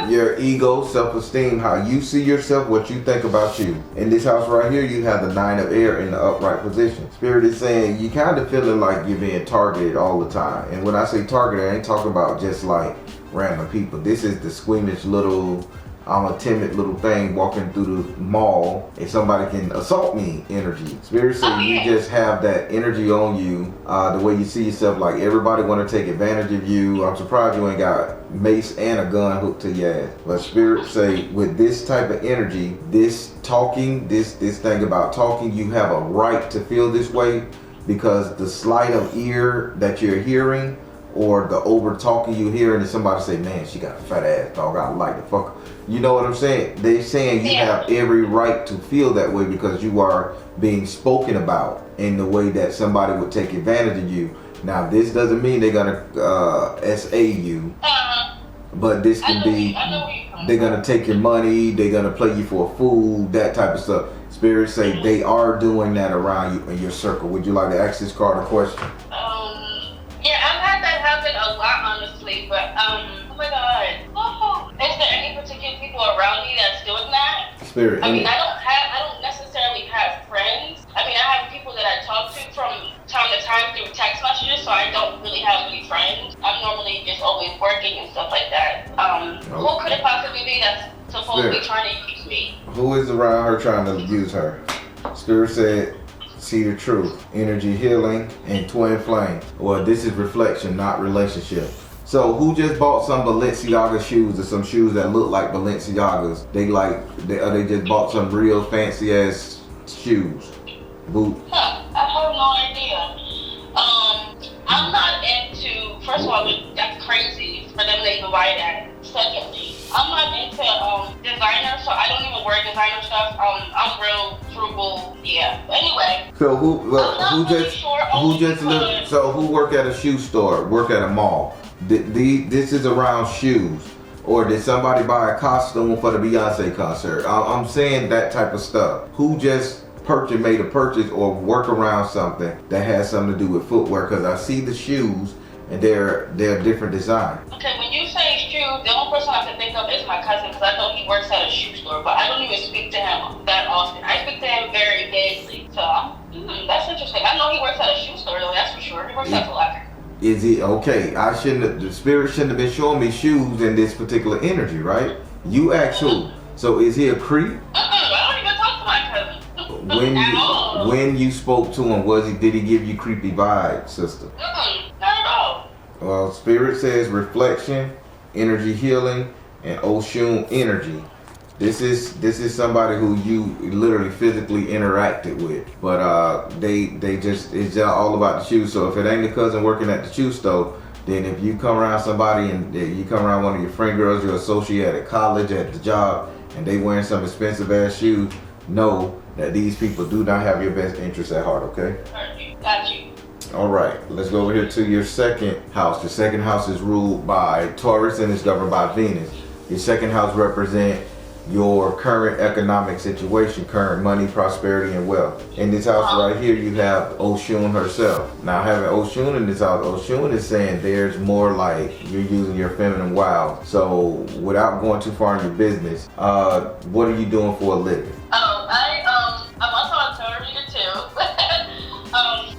Your ego, self-esteem, how you see yourself, what you think about you. In this house right here, you have the 9 of air in the upright position. Spirit is saying you kind of feeling like you're being targeted all the time. And when I say targeted, I ain't talking about just like random people. This is the squeamish little, I'm a timid little thing walking through the mall and somebody can assault me energy. Spirit says you just have that energy on you, the way you see yourself, like everybody want to take advantage of you. I'm surprised you ain't got mace and a gun hooked to your ass. But Spirit say with this type of energy, this talking, this thing about talking, you have a right to feel this way because the sleight of ear that you're hearing or the over talking you hearing and somebody say, man, she got a fat ass, dog, I like the fuck. You know what I'm saying? They're saying you have every right to feel that way because you are being spoken about in the way that somebody would take advantage of you. Now, this doesn't mean they're going to SA you, but this can be, they're going to take your money, they're going to play you for a fool, that type of stuff. Spirits say they are doing that around you in your circle. Would you like to ask this card a question? Yeah, I've had that happen a lot, honestly, but, oh my God. Is there any particular people around me that's doing that? Spirit. I mean, I don't necessarily have friends. I mean, I have people that I talk to from time to time through text messages, so I don't really have any friends. I'm normally just always working and stuff like that. Who could it possibly be that's supposed to be trying to use me? Who is around her trying to use her? Spirit said, see the truth, energy healing, and twin flame. Well, this is reflection, not relationship. So who just bought some Balenciaga shoes or some shoes that look like Balenciagas? They just bought some real fancy ass shoes, boot. I have no idea. I'm not into, first of all, that's crazy for them to even buy that. Secondly, I'm not into designer, so I don't even wear designer stuff. I'm real frugal, yeah. Anyway. So who work at a shoe store, work at a mall? This is around shoes. Or did somebody buy a costume for the Beyonce concert? I'm saying that type of stuff. Who just made a purchase or work around something that has something to do with footwear? Because I see the shoes and they're different design. Okay, when you say shoes, the only person I can think of is my cousin because I know he works at a shoe store, but I don't even speak to him that often. I speak to him very vaguely. So that's interesting. I know he works at a shoe store though, that's for sure. He works at S.O.L. Is it okay? The spirit shouldn't have been showing me shoes in this particular energy, right? You asked who? So is he a creep? I don't even talk to my cousin. When you spoke to him, did he give you creepy vibes, sister? Not at all. Well, spirit says reflection, energy healing, and Oshun energy. This is somebody who you literally physically interacted with, but it's all about the shoes. So if it ain't the cousin working at the shoe store, then if you come around somebody and you come around one of your friend girls, your associate at college, at the job, and they wearing some expensive ass shoes, know that these people do not have your best interests at heart. Okay? Got you. All right, let's go over here to your second house. The second house is ruled by Taurus and is governed by Venus. Your second house represents your current economic situation, current money, prosperity, and wealth. In this house right here, you have Oshun herself. Now, having Oshun in this house, Oshun is saying there's more like you're using your feminine wiles. So, without going too far in your business, what are you doing for a living? I'm also a tarot reader too.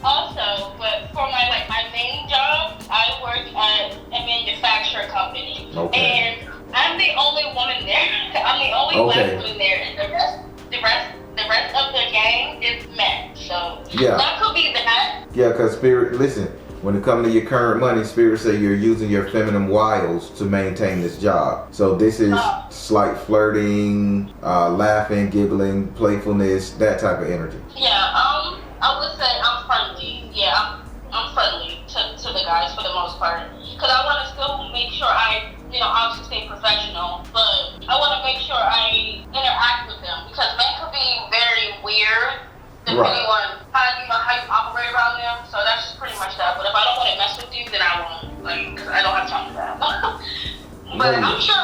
Also, but for my main job, I work at a manufacturer company. Okay. And I'm the only woman there. I'm the only black woman there, and the rest of the gang is men. So that could be that. Yeah, because spirit, listen. When it comes to your current money, spirit say you're using your feminine wiles to maintain this job. So this is slight flirting, laughing, giggling, playfulness, that type of energy. Yeah, I would say I'm friendly. Yeah, I'm friendly to the guys for the most part. Because I want to still make sure I, obviously stay professional, but I want to make sure I interact with them because men could be very weird depending on how you operate around them. So that's just pretty much that. But if I don't want to mess with you, then I won't. Because I don't have time for that. But I'm sure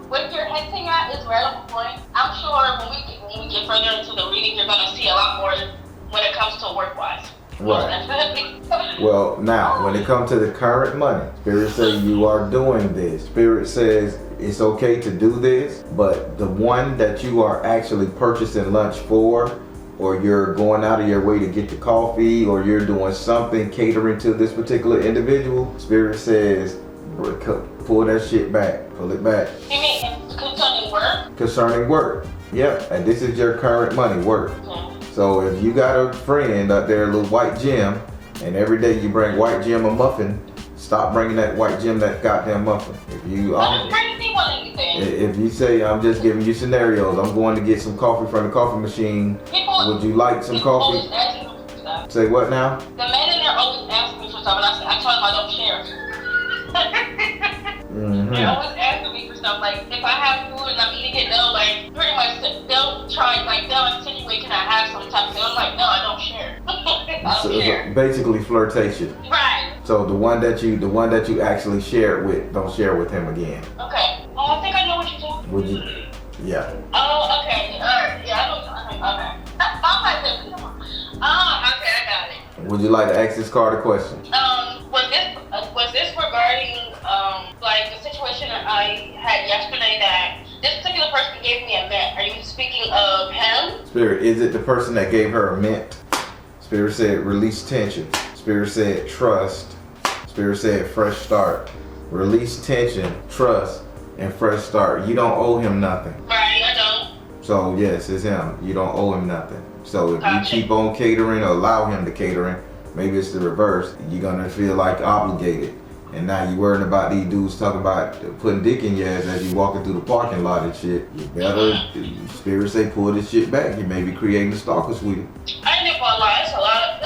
what you're hinting at is right on point. I'm sure when we get further into the reading, you're gonna see a lot more when it comes to work-wise. Right. Well, now, when it comes to the current money, Spirit says you are doing this. Spirit says it's okay to do this, but the one that you are actually purchasing lunch for, or you're going out of your way to get the coffee, or you're doing something catering to this particular individual, Spirit says pull that shit back. Pull it back. You mean concerning work? Concerning work. Yep. And this is your current money, work. So if you got a friend out there, a little white Jim, and every day you bring white Jim a muffin, stop bringing that white Jim that goddamn muffin. If you say, I'm just giving you scenarios, I'm going to get some coffee from the coffee machine, would you like some coffee? Say what now? The men in there always ask me for stuff, and I tell them I don't share. They're always asking me for stuff, like if I have food and I'm eating it, they'll like pretty much they'll try, like they'll insinuate, can I have some type of thing? I'm like, no, I don't share. I don't share. Basically flirtation. Right. So the one that you actually share it with, don't share with him again. Okay. Oh, I think I know what you're talking. Would you? Yeah. Oh, okay. Alright. Yeah, I know. Okay. Okay, I got it. Would you like to ask this card a question? Was this regarding like the situation that I had yesterday that this particular person gave me a mint? Are you speaking of him? Spirit, is it the person that gave her a mint? Spirit said release tension. Spirit said trust. Spirit said fresh start. Release tension, trust, and fresh start. You don't owe him nothing. Right, I don't. So yes, it's him. You don't owe him nothing. So if you keep on catering or allow him to catering, maybe it's the reverse, you're gonna feel like obligated. And now you worrying about these dudes talking about putting dick in your ass as you walking through the parking lot and shit. You better, Spirit say, pull this shit back. You may be creating a stalker, sweetie. I ain't gonna lie, it's a lot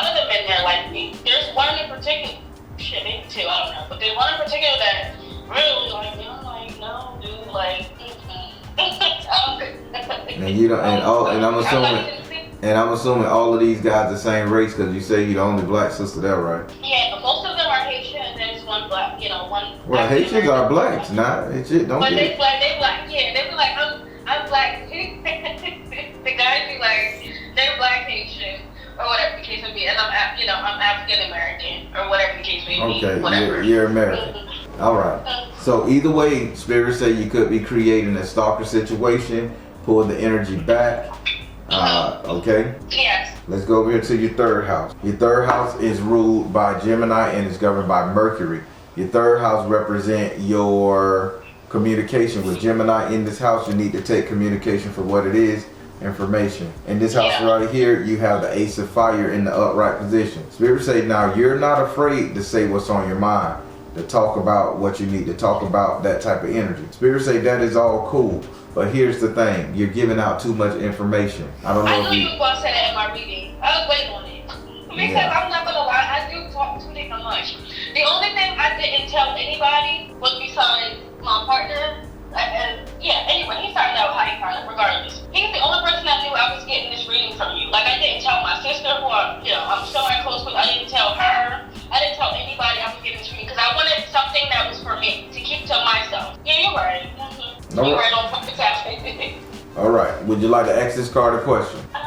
of them in there like me. There's one in particular, shit, maybe two, I don't know. But there's one in particular that really like me. I'm like, no, dude, like, And you don't, and I'm assuming all of these guys the same race because you say you're the only black sister there, right? Yeah, but most of them are Haitian and there's one black, one. Well, Haitians are blacks, nah, shit, don't but get they black, yeah, they be like, I'm black. The guys be like, they're black Haitian or whatever the case may be, and I'm African American or whatever the case may be. Okay, you're American. All right. So either way, Spirit say you could be creating a stalker situation, pull the energy back. Okay? Yes. Let's go over here to your third house. Your third house is ruled by Gemini and is governed by Mercury. Your third house represents your communication. With Gemini in this house, you need to take communication for what it is, information. In this house right here, you have the Ace of Fire in the upright position. Spirit say now you're not afraid to say what's on your mind, to talk about what you need to talk about, that type of energy. Spirit say that is all cool. But here's the thing, you're giving out too much information. I don't know I knew you were going to say that in my reading. I was waiting on it. Because I'm not going to lie, I do talk too damn much. The only thing I didn't tell anybody was besides my partner. Anyway, he found out how he found it, regardless. He's the only person that knew I was getting this reading from you. Like, I didn't tell my sister, who I'm semi-close with. I didn't tell her. I didn't tell anybody I was getting this reading because I wanted something that was for me, to keep to myself. Yeah, you're right. You're right on point. All right. Would you like to ask this card a question? No,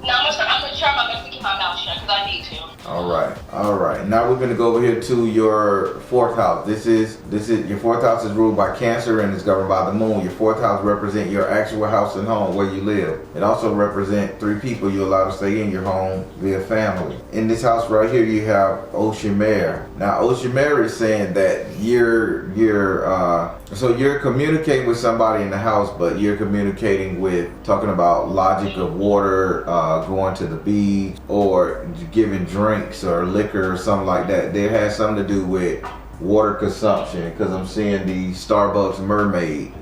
I'm gonna try my best to keep my mouth shut because I need to. All right. Now we're gonna go over here to your fourth house. This is your fourth house is ruled by Cancer and is governed by the moon. Your fourth house represents your actual house and home where you live. It also represents 3 people you're allowed to stay in your home via family. In this house right here, you have S.O.L. Now S.O.L is saying that you're communicating with somebody in the house, but you're communicating with talking about logic of water, going to the beach, or giving drinks or liquor or something like that. It has something to do with water consumption because I'm seeing the Starbucks mermaid.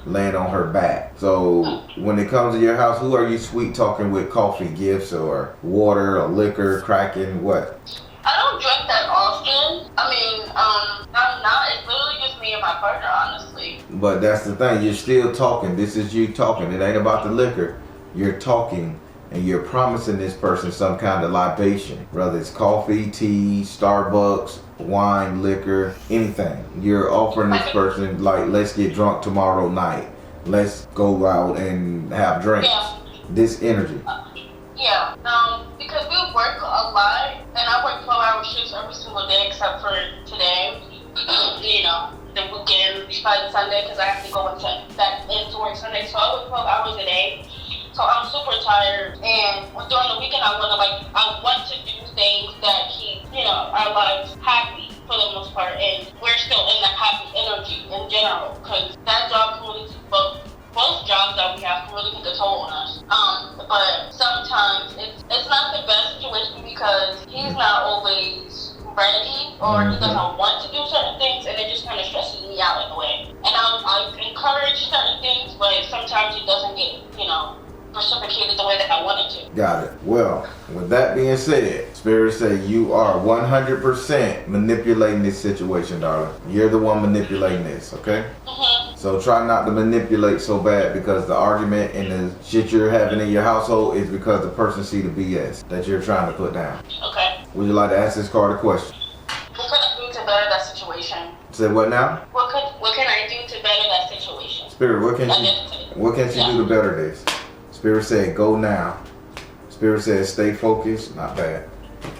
laying on her back. So when it comes to your house, who are you sweet talking with coffee gifts or water or liquor, cracking, what? I don't drink that often. I mean, I'm not. It's literally just me and my partner, honestly. But that's the thing. You're still talking. This is you talking. It ain't about the liquor. You're talking. And you're promising this person some kind of libation, whether it's coffee, tea, Starbucks, wine, liquor, anything. You're offering this person, like, let's get drunk tomorrow night. Let's go out and have drinks. Yeah. This energy. Yeah. Because we work a lot, and I work 12-hour shifts every single day except for today. You know, the weekend, Friday, Sunday, because I have to go back into work Sunday. So I work 12 hours a day. So I'm super tired, and during the weekend I want to do things that keep, you know, our lives happy for the most part, and we're still in that happy energy in general, because that job can really, both jobs that we have can really take a toll on us. But sometimes it's not the best situation because he's not always ready, or he doesn't want to do certain things, and it just kind of stresses me out in a way. And I encourage certain things, but sometimes it doesn't get, you know, reciprocated the way that I wanted to. Got it. Well, with that being said, Spirit say you are 100% manipulating this situation, darling. You're the one manipulating this, okay? So try not to manipulate so bad, because the argument and the shit you're having in your household is because the person see the BS that you're trying to put down. Okay. Would you like to ask this card a question? What can I do to better that situation? Say what now? What can I do to better that situation? Spirit, what can she do to better this? Spirit said, go now. Spirit said, stay focused. Not bad.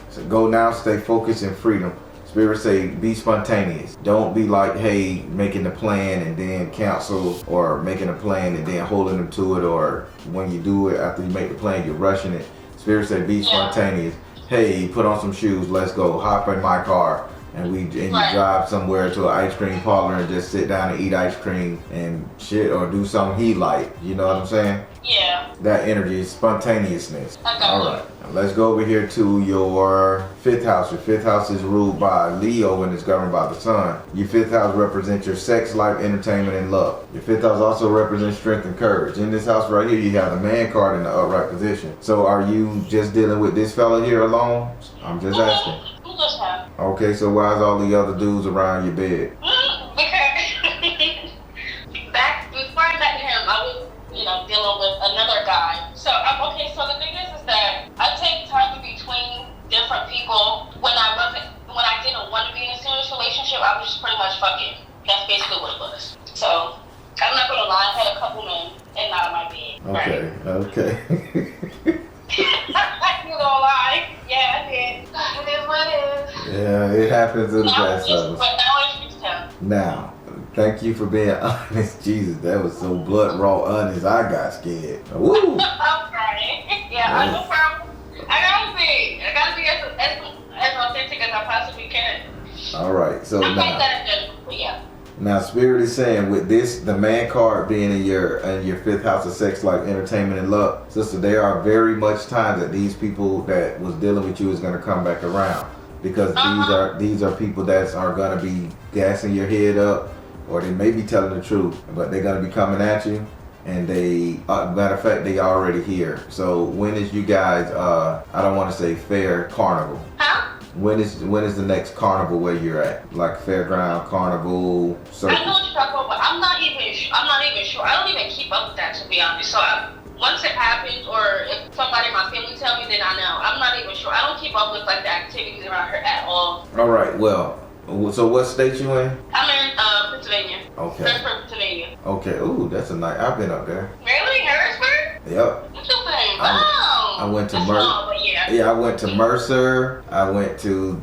So go now, stay focused, and freedom. Spirit say, be spontaneous. Don't be like, hey, making a plan and then cancel, or making a plan and then holding them to it, or when you do it, after you make the plan, you're rushing it. Spirit say, be spontaneous. Hey, put on some shoes, let's go. Hop in my car. And you drive somewhere to an ice cream parlor and just sit down and eat ice cream and shit, or do something he like. You know what I'm saying? Yeah. That energy is spontaneousness. Okay. All right. Now let's go over here to your 5th house. Your 5th house is ruled by Leo and is governed by the sun. Your 5th house represents your sex life, entertainment, and love. Your 5th house also represents strength and courage. In this house right here, you have the man card in the upright position. So are you just dealing with this fella here alone? I'm just asking. Okay, so why is all the other dudes around your bed? Because before I met him, I was, you know, dealing with another guy. So so the thing is that I take time between different people. When I didn't want to be in a serious relationship, I was just pretty much fucking. That's basically what it was. So I'm not gonna lie, I had a couple men and not on my bed. Okay. You don't lie. Yeah, I did. It is what it is. Yeah, it happens to the best of us. But now it's time. Now, thank you for being honest. Jesus, that was so blood raw honest. I got scared. Woo! I'm sorry. Yeah, no problem. I gotta be as authentic as I possibly can. All right, so I'm now. like that, but yeah. Now, Spirit is saying with this, the man card being in your 5th house of sex life, entertainment, and love, sister, there are very much times that these people that was dealing with you is going to come back around, because these are people that are going to be gassing your head up, or they may be telling the truth, but they're going to be coming at you, and they, matter of fact, they already here. So when is you guys, I don't want to say fair carnival. Huh? When is the next carnival where you're at? Like fairground, carnival, circus? I know what you're talking about, but I'm not even sure. I don't even keep up with that, to be honest. So once it happens, or if somebody in my family tell me, then I know. I'm not even sure. I don't keep up with like the activities around here at all. All right. Well, so what state you in? I'm in Pennsylvania. Okay. Harrisburg, Pennsylvania. Okay. Ooh, that's a nice. I've been up there. Really, Harrisburg? Yep. What you saying? Wow. I went to Mercer. Yeah, I went to Mercer. I went to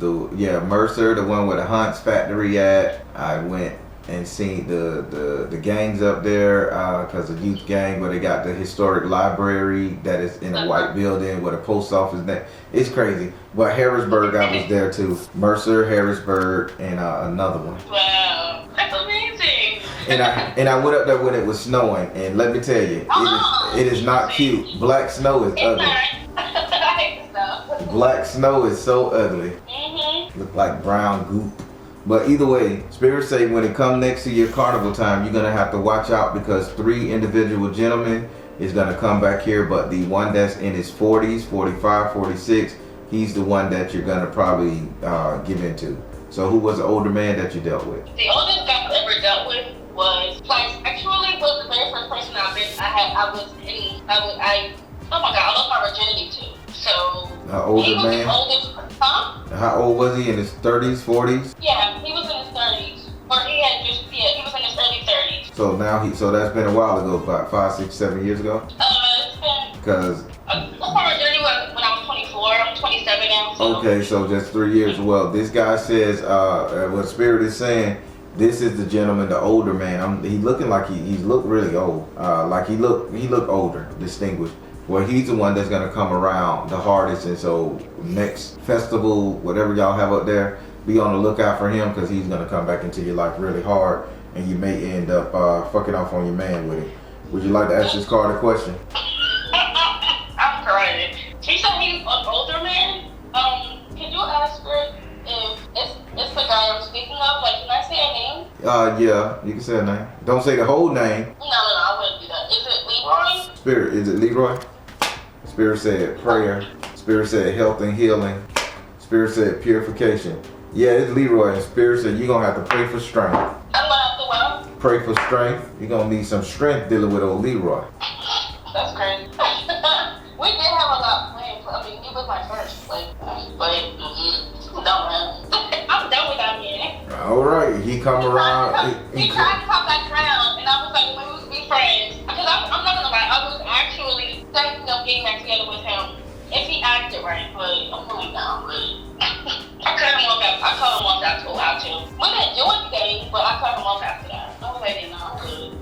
Mercer, the one where the Hunt's factory at. I went and seen the gangs up there, because the youth gang, where they got the historic library that is in a white building where the post office there. It's crazy. But Harrisburg, I was there too. Mercer, Harrisburg, and another one. Wow, that's amazing. And I went up there when it was snowing, and let me tell you, it is not cute. Black snow is ugly. Black snow is so ugly. Mm-hmm. Look like brown goop. But either way, spirits say when it comes next to your carnival time, you're gonna have to watch out because 3 individual gentlemen is gonna come back here, but the one that's in his 40s, 45, 46, he's the one that you're gonna probably give into. So who was the older man that you dealt with? The oldest guy I ever dealt with was, like, actually was the very first person oh my God, I lost my virginity to. So, older he was man? the oldest, huh? How old was he? In his 30s, 40s? Yeah, he was in his 30s. Or he was in his early 30s. So that's been a while ago, about 5, 6, 7 years ago? It's been... Because... my virginity was when I was 24, I'm 27 now, so... Okay, so just 3 years. Well, this guy says, what Spirit is saying, this is the gentleman, the older man. He looking like he's looked really old. Like he looked older, distinguished. Well, he's the one that's gonna come around the hardest, and so next festival, whatever y'all have up there, be on the lookout for him because he's gonna come back into your life really hard, and you may end up fucking off on your man with it. Would you like to ask this card a question? I'm crying. He said he's an older man. Can you ask her if it's the guy I'm speaking of? Like, can I say a name? Yeah, you can say a name. Don't say the whole name. No, I wouldn't do that. Is it Leroy? Spirit, is it Leroy? Spirit said prayer. Spirit said health and healing. Spirit said purification. Yeah, it's Leroy. And Spirit said you're going to have to pray for strength. I'm going to have to what? Pray for strength. You're going to need some strength dealing with old Leroy. That's crazy. We did have a lot planned. I mean, he was my first. Like, but, no, man. I'm done with that man. All right. He come around. He tried to come back around, and I was like, we would be friends. Because I'm not going to lie. I was actually thinking of getting back together with him if he acted right, but I'm really down with it. I cut him off after a while too. We didn't do anything, but I cut him off after that. I was like, no, I'm good.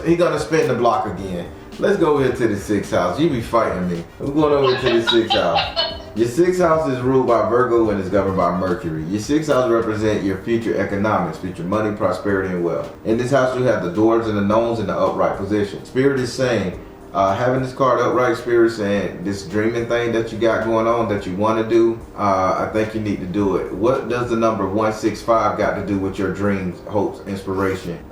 He gonna spin the block again. Let's go over to the 6th house. You be fighting me. We're going over to the 6th house. Your 6th house is ruled by Virgo and is governed by Mercury. Your 6th house represents your future economics, future money, prosperity, and wealth. In this house, you have the doors and the knowns in the upright position. Spirit is saying, having this card upright, Spirit saying this dreaming thing that you got going on that you want to do, I think you need to do it. What does the number 165 got to do with your dreams, hopes, inspiration?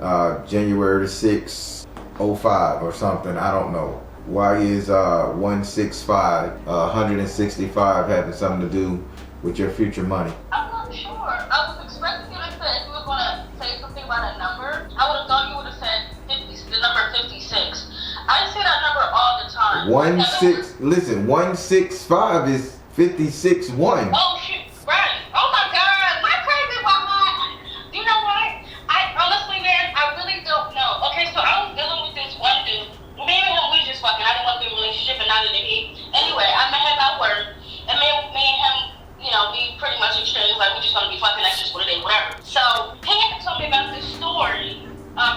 January 6th. 05 or something, I don't know. Why is 165, 165 having something to do with your future money? I'm not sure. I was expecting you to say if you were going to say something about a number. I would have thought you would have said the number 56. I say that number all the time. 165 is 56-1. Oh shit, right. Oh my God, my crazy mama. Do you know what? I honestly, man, I really don't know. Okay, so I was dealing with this one dude. Me and him, we just fucking. I didn't want to be in a relationship, and neither did he. Anyway, I met him at work, and me and him, you know, we pretty much exchanged like we just want to be fucking. That's just what it is, whatever. So he had told me about this story.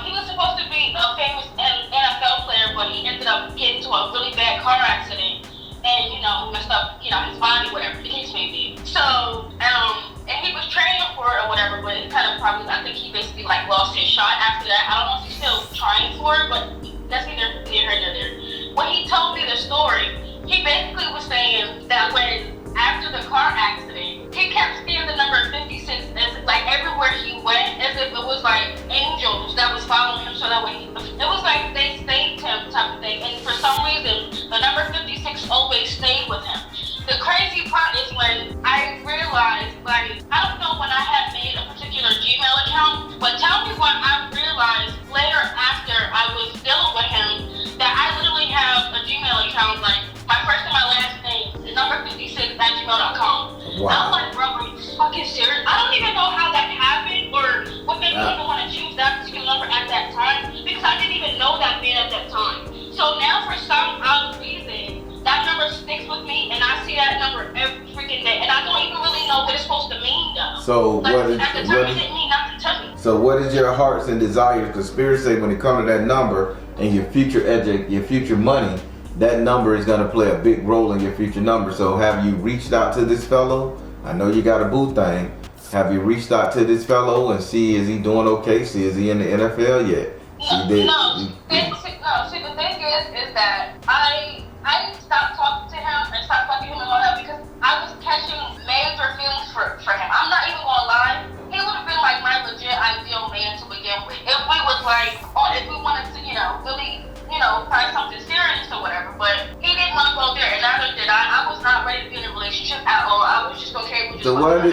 He was supposed to be a famous NFL player, but he ended up getting into a really bad car accident, and you know, messed up, you know, his body, whatever the case may be. So, and he was training for it or whatever, but it kind of probably, I think he basically like lost his shot after that. I don't know if he's still trying for it, but that's neither here nor there. When he told me the story, he basically was saying that after the car accident, he kept seeing the number 56 as like everywhere he went, as if it was like angels that was following him, so that way it was like they saved him type of thing. And for some reason, the number 56 always stayed with him. The crazy part is when I realized, like, I don't know when I had made a particular Gmail account, but tell me when I realized later after I was dealing with him that I literally have a Gmail account, like my first and my last name, the number 56@gmail.com. Wow. I'm like, bro, are you fucking serious? I don't even know how that happened or what made me even want to choose that particular number at that time, because I didn't even know that man at that time. So now for some odd reason, that number sticks with me, and I see that number every freaking day, and I don't even really know what it's supposed to mean, though. So like, what is at the time, it didn't mean nothing to me. So what is your hearts and desires? The Spirit say when it comes to that number and your future your future money, that number is going to play a big role in your future number. So have you reached out to this fellow? I know you got a boo thing. Have you reached out to this fellow and see is he doing okay? See is he in the NFL yet? No. See, the thing is that I stopped talking to him and stopped fucking him and all that because I was catching major feelings for relationship at all. I was just okay with So let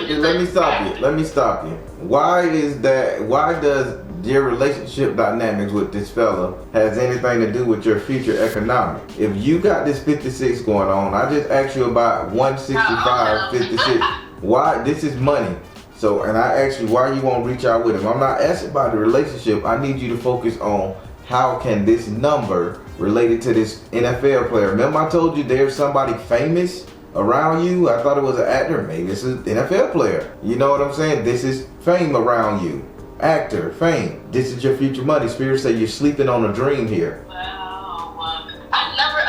me stop you. Why does your relationship dynamics with this fella has anything to do with your future economic? If you got this 56 going on, I just asked you about 165, 56. Why? This is money. So, and I asked you why you won't reach out with him. I'm not asking about the relationship. I need you to focus on how can this number related to this NFL player. Remember I told you there's somebody famous around you? I thought it was an actor. Maybe it's an NFL player. You know what I'm saying? This is fame around you. Actor, fame. This is your future money. Spirit say you're sleeping on a dream here. Wow. I never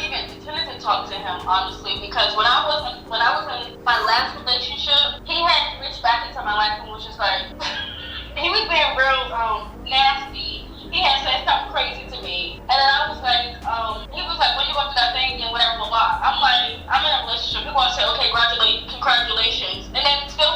even intended to talk to him, honestly, because when I was in my last relationship, he had reached back into my life and was just like, he was being real nasty. He had said something crazy to me, and then I was like, he was like, when you go through that thing and whatever, blah, blah. I'm like, I'm in a relationship. He wants to say, okay, congratulations, and then still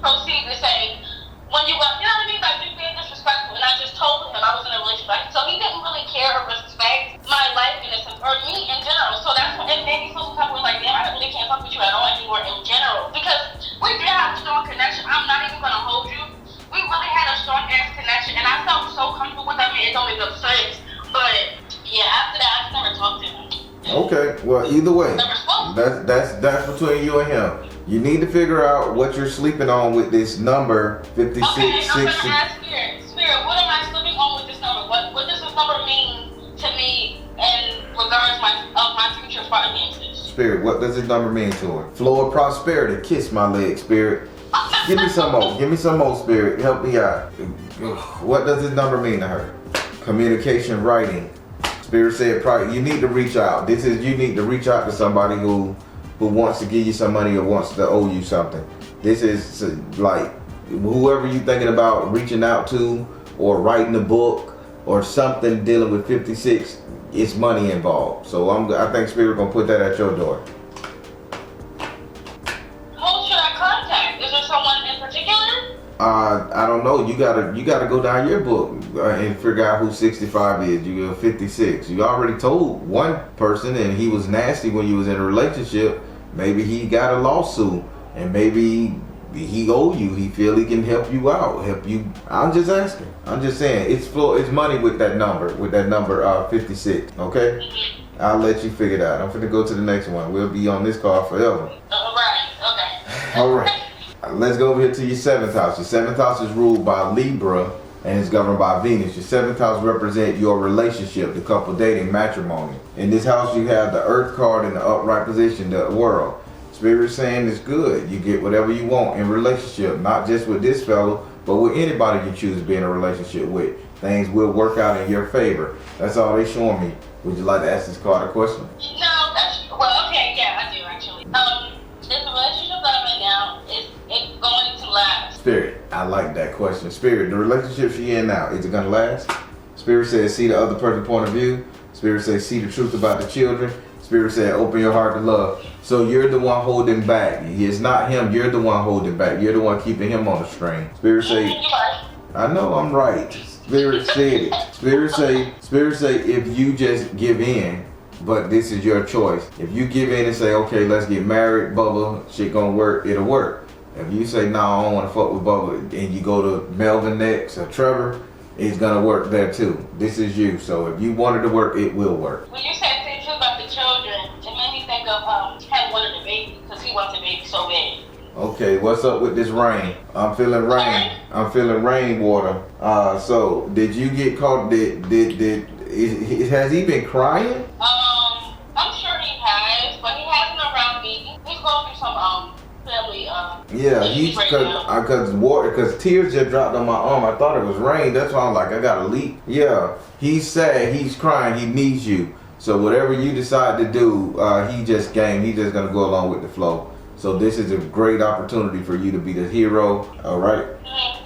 proceed to say, when you got, you know what I mean, like just being disrespectful. And I just told him I was in a relationship, so he didn't really care or respect my life in a sense, or me in general. So that's when it made me feel some type of way, like, damn, I really can't fuck with you at all anymore in general, because we did have a strong connection. I'm not even gonna hold you. We really had a strong ass connection, and I felt so comfortable with him. It don't make no sense. But yeah, after that, I just never talked to him. Okay, well, either way, that's between you and him. You need to figure out what you're sleeping on with this number 56, okay, 60. I'm gonna ask Spirit, what am I sleeping on with this number? What does this number mean to me in regards of my future finances? Spirit, what does this number mean to her? Flow of prosperity. Kiss my leg, Spirit. Give me some more. Give me some more, Spirit. Help me out. What does this number mean to her? Communication, writing. Spirit said probably you need to reach out. You need to reach out to somebody who wants to give you some money or wants to owe you something. This is like whoever you're thinking about reaching out to or writing a book or something dealing with 56, it's money involved. So I think Spirit gonna put that at your door. Who should I contact? Is there someone in particular? I don't know. You gotta go down your book and figure out who 65 is. You got 56. You already told one person, and he was nasty when you was in a relationship. Maybe he got a lawsuit, and maybe he owe you. He feel he can help you out, help you. I'm just asking. I'm just saying it's money with that number 56. Okay, I'll let you figure it out. I'm finna go to the next one. We'll be on this call forever. Right. Okay. All right. Let's go over here to your 7th house. Your 7th house is ruled by Libra and is governed by Venus. Your 7th house represents your relationship, the couple dating, matrimony. In this house, you have the Earth card in the upright position, the world. Spirit saying it's good. You get whatever you want in relationship, not just with this fellow, but with anybody you choose to be in a relationship with. Things will work out in your favor. That's all they showing me. Would you like to ask this card a question? No, okay, yeah, I do actually. This relationship that I'm in now, it's going to last. Spirit, I like that question. Spirit, the relationship she in now, is it gonna last? Spirit says see the other person's point of view. Spirit says see the truth about the children. Spirit said open your heart to love. So you're the one holding back. It's not him, you're the one holding back. You're the one keeping him on the string. Spirit say, I know I'm right. Spirit said it. Spirit say if you just give in, but this is your choice. If you give in and say, okay, let's get married, Bubba, shit gonna work, it'll work. If you say, no, I don't wanna fuck with Bubba, and you go to Melvin next or Trevor, it's gonna work there too. This is you. So if you want it to work, it will work. When you said things about the children, it made me think of him wanting a baby, because he wants a baby so bad. Okay, what's up with this rain? I'm feeling rain. I'm feeling rainwater. So did you get caught? Has he been crying? I'm sure he has, but he hasn't around me. He's going through some family. Yeah, he's because tears just dropped on my arm. I thought it was rain. That's why I'm like, I got a leak. Yeah, he's sad. He's crying. He needs you. So whatever you decide to do, he just gonna go along with the flow. So this is a great opportunity for you to be the hero. All right.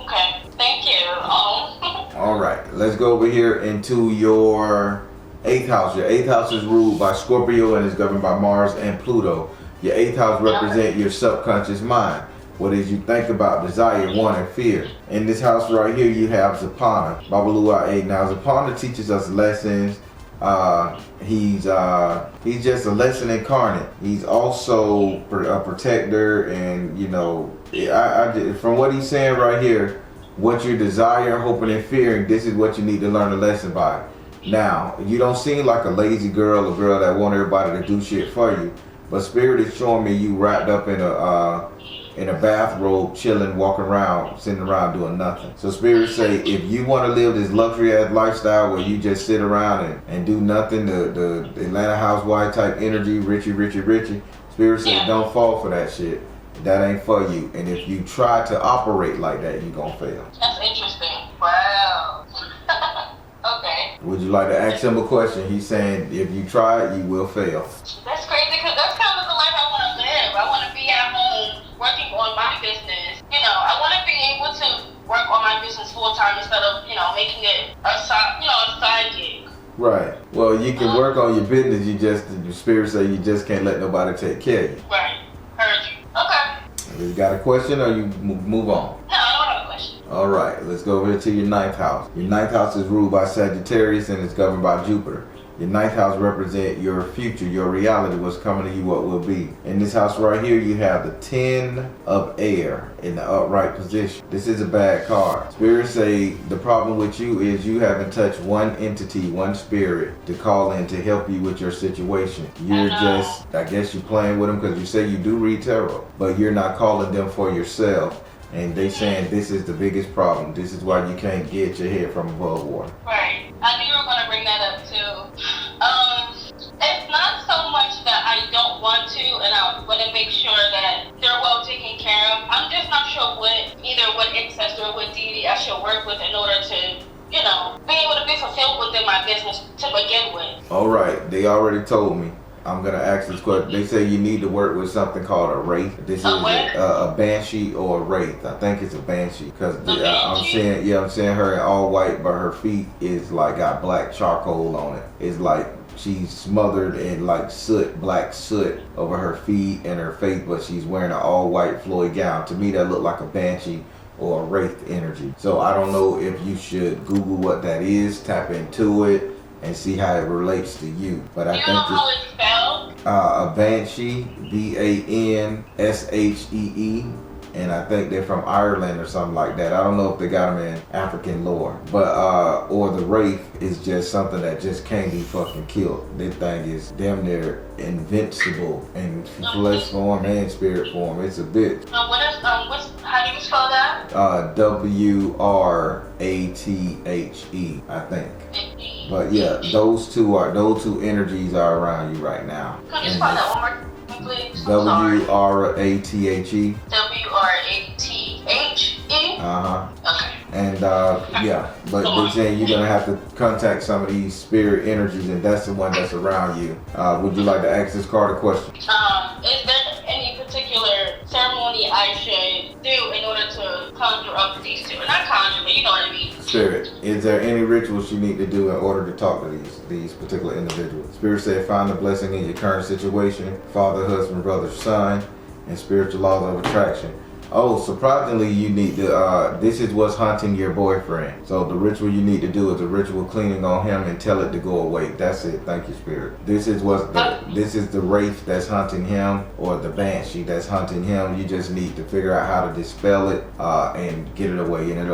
Okay. Thank you. All right. Let's go over here into your 8th house. Your 8th house is ruled by Scorpio and is governed by Mars and Pluto. Your 8th house represents your subconscious mind. What is you think about, desire, want, and fear. In this house right here, you have Zapana, Babalua 8. Now, Zapana teaches us lessons, He's just a lesson incarnate. He's also a protector, and you know, from what he's saying right here, what you desire, hoping, and fearing, this is what you need to learn a lesson by. Now, you don't seem like a lazy girl, a girl that want everybody to do shit for you, but Spirit is showing me you wrapped up in a bathrobe, chilling, walking around, sitting around doing nothing. So Spirit say, if you want to live this luxury ass lifestyle where you just sit around and do nothing, the Atlanta housewife type energy, Richie, Spirit say, don't fall for that shit. That ain't for you. And if you try to operate like that, you're gonna fail. That's interesting. Wow. Okay. Would you like to ask him a question? He's saying, if you try it, you will fail. That's crazy, because that's kind of the life I want to live. I want to be at home working on my business. You know, I want to be able to work on my business full time instead of, you know, making it a side gig. Right. Well, you can work on your business. The Spirit say you just can't let nobody take care of you. Right. Heard you. Okay. You got a question, or you move on? No, I don't have a question. All right, let's go over to your 9th house. Your 9th house is ruled by Sagittarius and it's governed by Jupiter. Your 9th house represents your future, your reality, what's coming to you, what will be. In this house right here, you have the 10 of air in the upright position. This is a bad card. Spirit say the problem with you is you haven't touched one entity, one spirit to call in to help you with your situation. You're just, I guess you're playing with them because you say you do read tarot, but you're not calling them for yourself. And they saying this is the biggest problem. This is why you can't get your head from above water. Right. I knew you were going to bring that up too. It's not so much that I don't want to, and I want to make sure that they're well taken care of. I'm just not sure what ancestor or what deity I should work with in order to, you know, be able to be fulfilled within my business to begin with. All right. They already told me. I'm going to ask this question. They say you need to work with something called a wraith. This is a banshee or a wraith. I think it's a banshee because I'm seeing her in all white, but her feet is like got black charcoal on it. It's like she's smothered in like soot, black soot over her feet and her face, but she's wearing an all white Floyd gown. To me, that looked like a banshee or a wraith energy. So I don't know if you should Google what that is, tap into it, and see how it relates to you. But I think how it's spelled? A banshee, Banshee, and I think they're from Ireland or something like that. I don't know if they got them in African lore, but or the wraith is just something that just can't be fucking killed. This thing is damn near invincible in flesh form and spirit form. It's a bit. How do you spell that? WRATHE, I think. But yeah, those two energies are around you right now. Can you spell that one more time, please? WRATHE. WRATHE? Okay. And but they're saying you're gonna have to contact some of these spirit energies, and that's the one that's around you. Would you like to ask this card a question? Is there any particular ceremony I should do in order to conjure up these two? Not conjure, but you know what I mean. Spirit, is there any rituals you need to do in order to talk to these particular individuals? Spirit said, find the blessing in your current situation, father, husband, brother, son, and spiritual laws of attraction. Oh, surprisingly, you need to, this is what's haunting your boyfriend. So the ritual you need to do is a ritual cleaning on him and tell it to go away. That's it. Thank you, Spirit. This is the wraith that's haunting him, or the banshee that's haunting him. You just need to figure out how to dispel it and get it away. And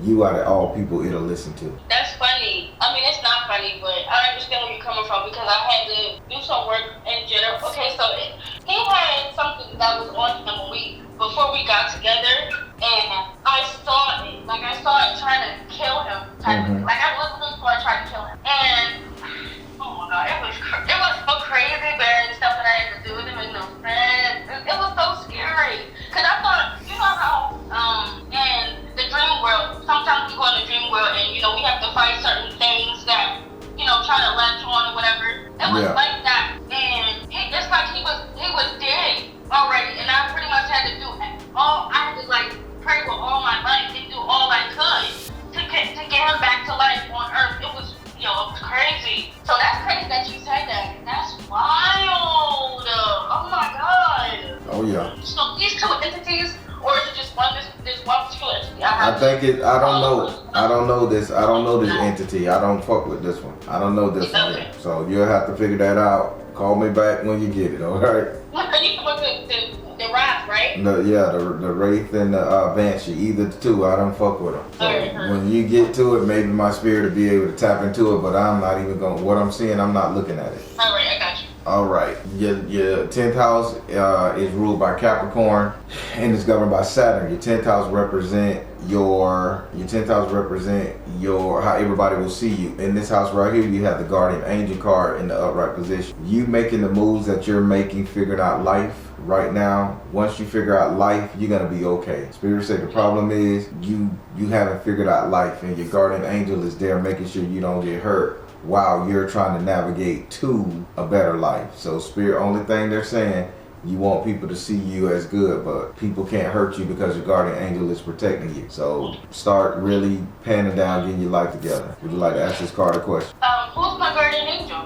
you out of all people, it'll listen to. That's funny. I mean, it's not funny, but I understand where you're coming from because I had to do some work in general. Okay, so he had something that was on him before we got together, and I saw it. Like, I saw it trying to kill him. Like, I literally saw it trying to kill him. And, oh my God, it was so crazy, burying stuff that I had to do. It didn't make no sense. It was so scary. Because I thought, you know how, in the dream world, sometimes we go in the dream world and, you know, we have to fight certain things that, you know, try to latch on or whatever. It was like that. And it's like he was dead already, and I pretty much had to do I had to like pray with all my might and do all I could to get him back to life on earth. It was crazy. So that's crazy that you said that. That's wild. Oh my God. Oh yeah. So these two entities, or is it just one? This one particular I think it. I don't know. I don't know this. I don't know this entity. I don't fuck with this one. I don't know this one yet. So you'll have to figure that out. Call me back when you get it. All right. You come up with the Wrath, right? The Wraith and the Banshee. Either the two. I don't fuck with them. So when you get to it, maybe my spirit will be able to tap into it. But I'm not even going. What I'm seeing, I'm not looking at it. All right, I got you. All right, your 10th house is ruled by Capricorn and is governed by Saturn. Your 10th house represent your 10th house represent your how everybody will see you. In this house right here, you have the Guardian Angel card in the upright position. You making the moves that you're making, figuring out life right now. Once you figure out life, you're gonna be okay. Spirit say the problem is you haven't figured out life, and your Guardian Angel is there making sure you don't get hurt while you're trying to navigate to a better life. So Spirit, only thing they're saying, you want people to see you as good, but people can't hurt you because your Guardian Angel is protecting you. So start really panning down, getting your life together. Would you like to ask this card a question? Who's my Guardian Angel?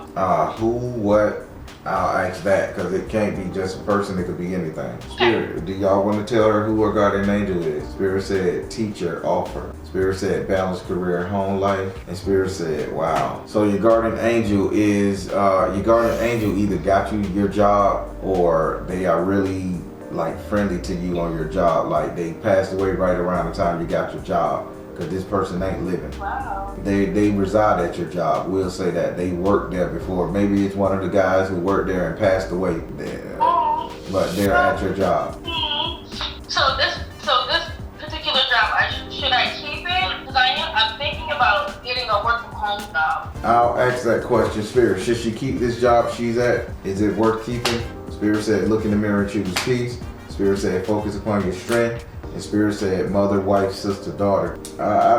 Who, what? I'll ask that because it can't be just a person, it could be anything. Spirit, do y'all want to tell her who her Guardian Angel is? Spirit said teacher, offer. Spirit said balanced career, home life. And Spirit said wow. So your Guardian Angel is, your Guardian Angel either got you your job or they are really like friendly to you on your job. Like they passed away right around the time you got your job. Because this person ain't living. Wow. They reside at your job. We'll say that. They worked there before. Maybe it's one of the guys who worked there and passed away there. But they're at your job. So this particular job, should I keep it? Because I'm thinking about getting a work from home job. I'll ask that question, Spirit. Should she keep this job she's at? Is it worth keeping? Spirit said, look in the mirror and choose peace. Spirit said, focus upon your strength. And Spirit said, mother, wife, sister, daughter. I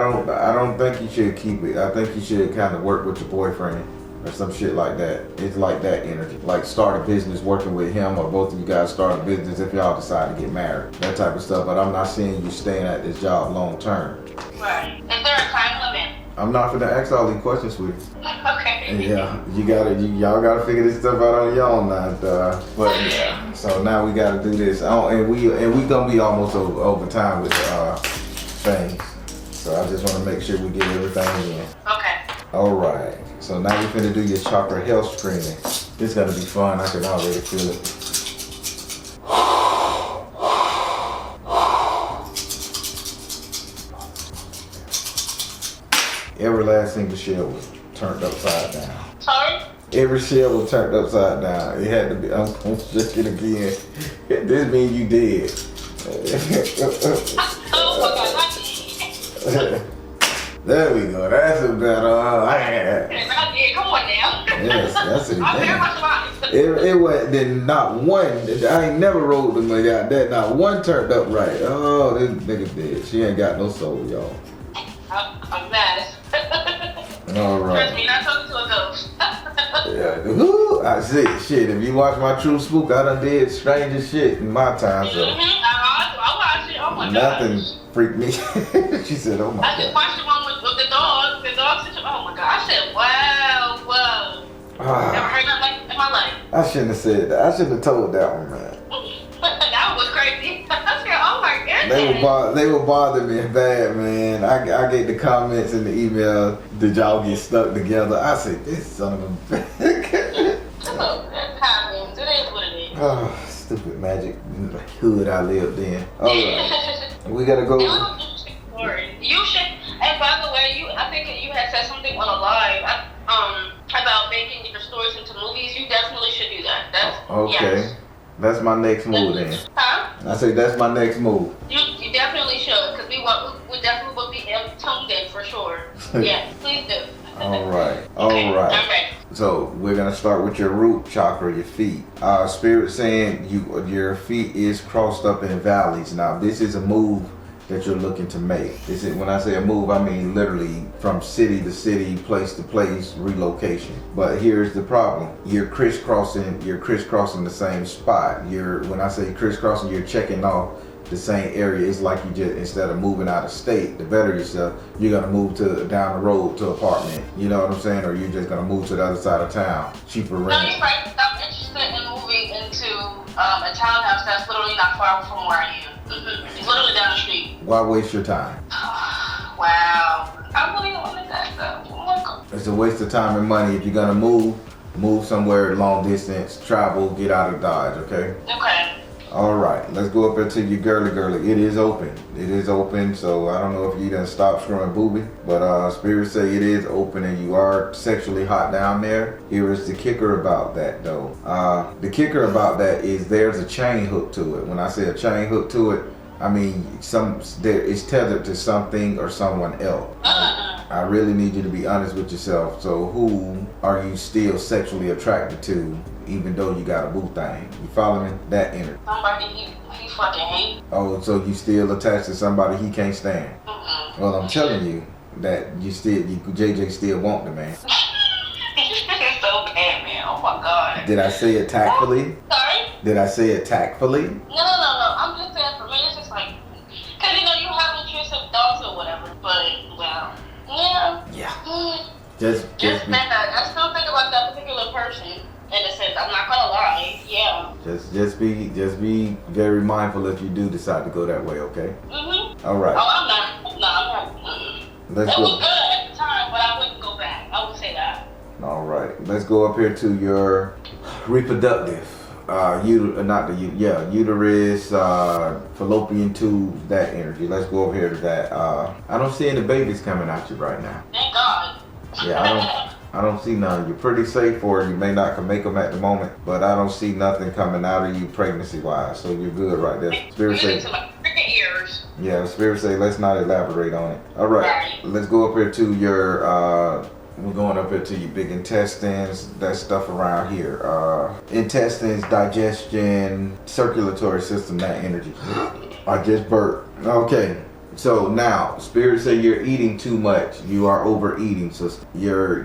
don't think you should keep it. I think you should kind of work with your boyfriend or some shit like that. It's like that energy. Like start a business working with him, or both of you guys start a business if y'all decide to get married. That type of stuff. But I'm not seeing you staying at this job long term. Right. Is there a time limit? I'm not gonna ask all these questions, sweetie. Okay. Yeah, y'all gotta figure this stuff out on y'all now. But yeah, so now we gotta do this. And we gonna be almost over time with things. So I just want to make sure we get everything in. Okay. All right. So now we're finna do your chakra health screening. This is gonna be fun. I can already feel it. Every last single shell was turned upside down. Sorry? Every shell was turned upside down. It had to be. I'm sticking again. This means you dead. Oh my God, There we go. That's a better. come on now. Yes, that's it. I'm very much about it. It was then not one. I ain't never rolled them like that. Not one turned up right. Oh, this nigga dead. She ain't got no soul, y'all. I'm mad. All right. Trust me, not talking to a ghost. Yeah, I see. Shit, if you watch my True Spook, I done did stranger shit in my time. So I watched it. Oh my God. nothing freaked me. She said, "Oh my God." I just watched the one with the dog. The dog situation. Oh my God. I said, wow, whoa. Never heard nothing like in my life. I shouldn't have said that. I shouldn't have told that one, man. That was crazy. I said, oh my goodness. They were bothering me bad, man. I get the comments in the email. Did y'all get stuck together? I said, this son of a bitch. Oh, that happens. It is what it is. Oh, stupid magic hood I lived in. All right, we gotta go. You should. And by the way, I think you had said something on a live about making your stories into movies. You definitely should do that. That's okay. Yes. That's my next move then. Huh? I say that's my next move. You definitely should, because we definitely will be tuned in for sure. Yeah, please do. All right. Okay. So we're gonna start with your root chakra, your feet. Spirit saying your feet is crossed up in valleys. Now this is a move that you're looking to make. This is, when I say a move, I mean literally from city to city, place to place, relocation. But here's the problem: you're crisscrossing the same spot. When I say crisscrossing, you're checking off the same area. It's like you just, instead of moving out of state to better yourself, you're gonna move down the road to apartment. You know what I'm saying? Or you're just gonna move to the other side of town, cheaper rent. No, you're right. I'm interested in moving into a townhouse that's literally not far from where I am. It's literally down the street. Why waste your time? Wow. I really wanted that though. Oh my God. It's a waste of time and money. If you're gonna move somewhere long distance, travel, get out of Dodge, okay? Okay. All right, let's go up there to you, girly. It is open. It is open, so I don't know if you done stopped screwing booby, but Spirit say it is open and you are sexually hot down there. Here is the kicker about that, though. The kicker about that is there's a chain hook to it. When I say a chain hook to it, I mean it's tethered to something or someone else. I really need you to be honest with yourself. So who are you still sexually attracted to, even though you got a boo thing? You follow me? That energy. Somebody he fucking hate. Oh, so you still attached to somebody he can't stand? Well, I'm telling you that JJ still want the man. It's so bad, man. Oh my God. Did I say it tactfully? Sorry? Did I say it tactfully? No. I'm just saying for me, it's just like, cause you know you have intrusive thoughts or whatever. But well, yeah. Yeah. Just man, I still think about that particular person in a sense. I'm not gonna lie. Yeah. just be very mindful if you do decide to go that way, okay? All right. Oh, I'm not. No, I'm not. Let's It go. was good at the time, but I wouldn't go back. I would say that. All right. Let's go up here to your reproductive. Uterus, fallopian tubes, that energy. Let's go over here to that. I don't see any babies coming at you right now. Thank God. Yeah, I don't see none. You're pretty safe for it. You may not can make them at the moment, but I don't see nothing coming out of you pregnancy-wise. So you're good right there. Spirit say, to my freaking ears. yeah, Spirit say, let's not elaborate on it. All right. Let's go up here to your, we're going up here to your big intestines, that stuff around here. Intestines, digestion, circulatory system, that energy. I just burped. Okay. So now, Spirit say you're eating too much. You are overeating, sister. You're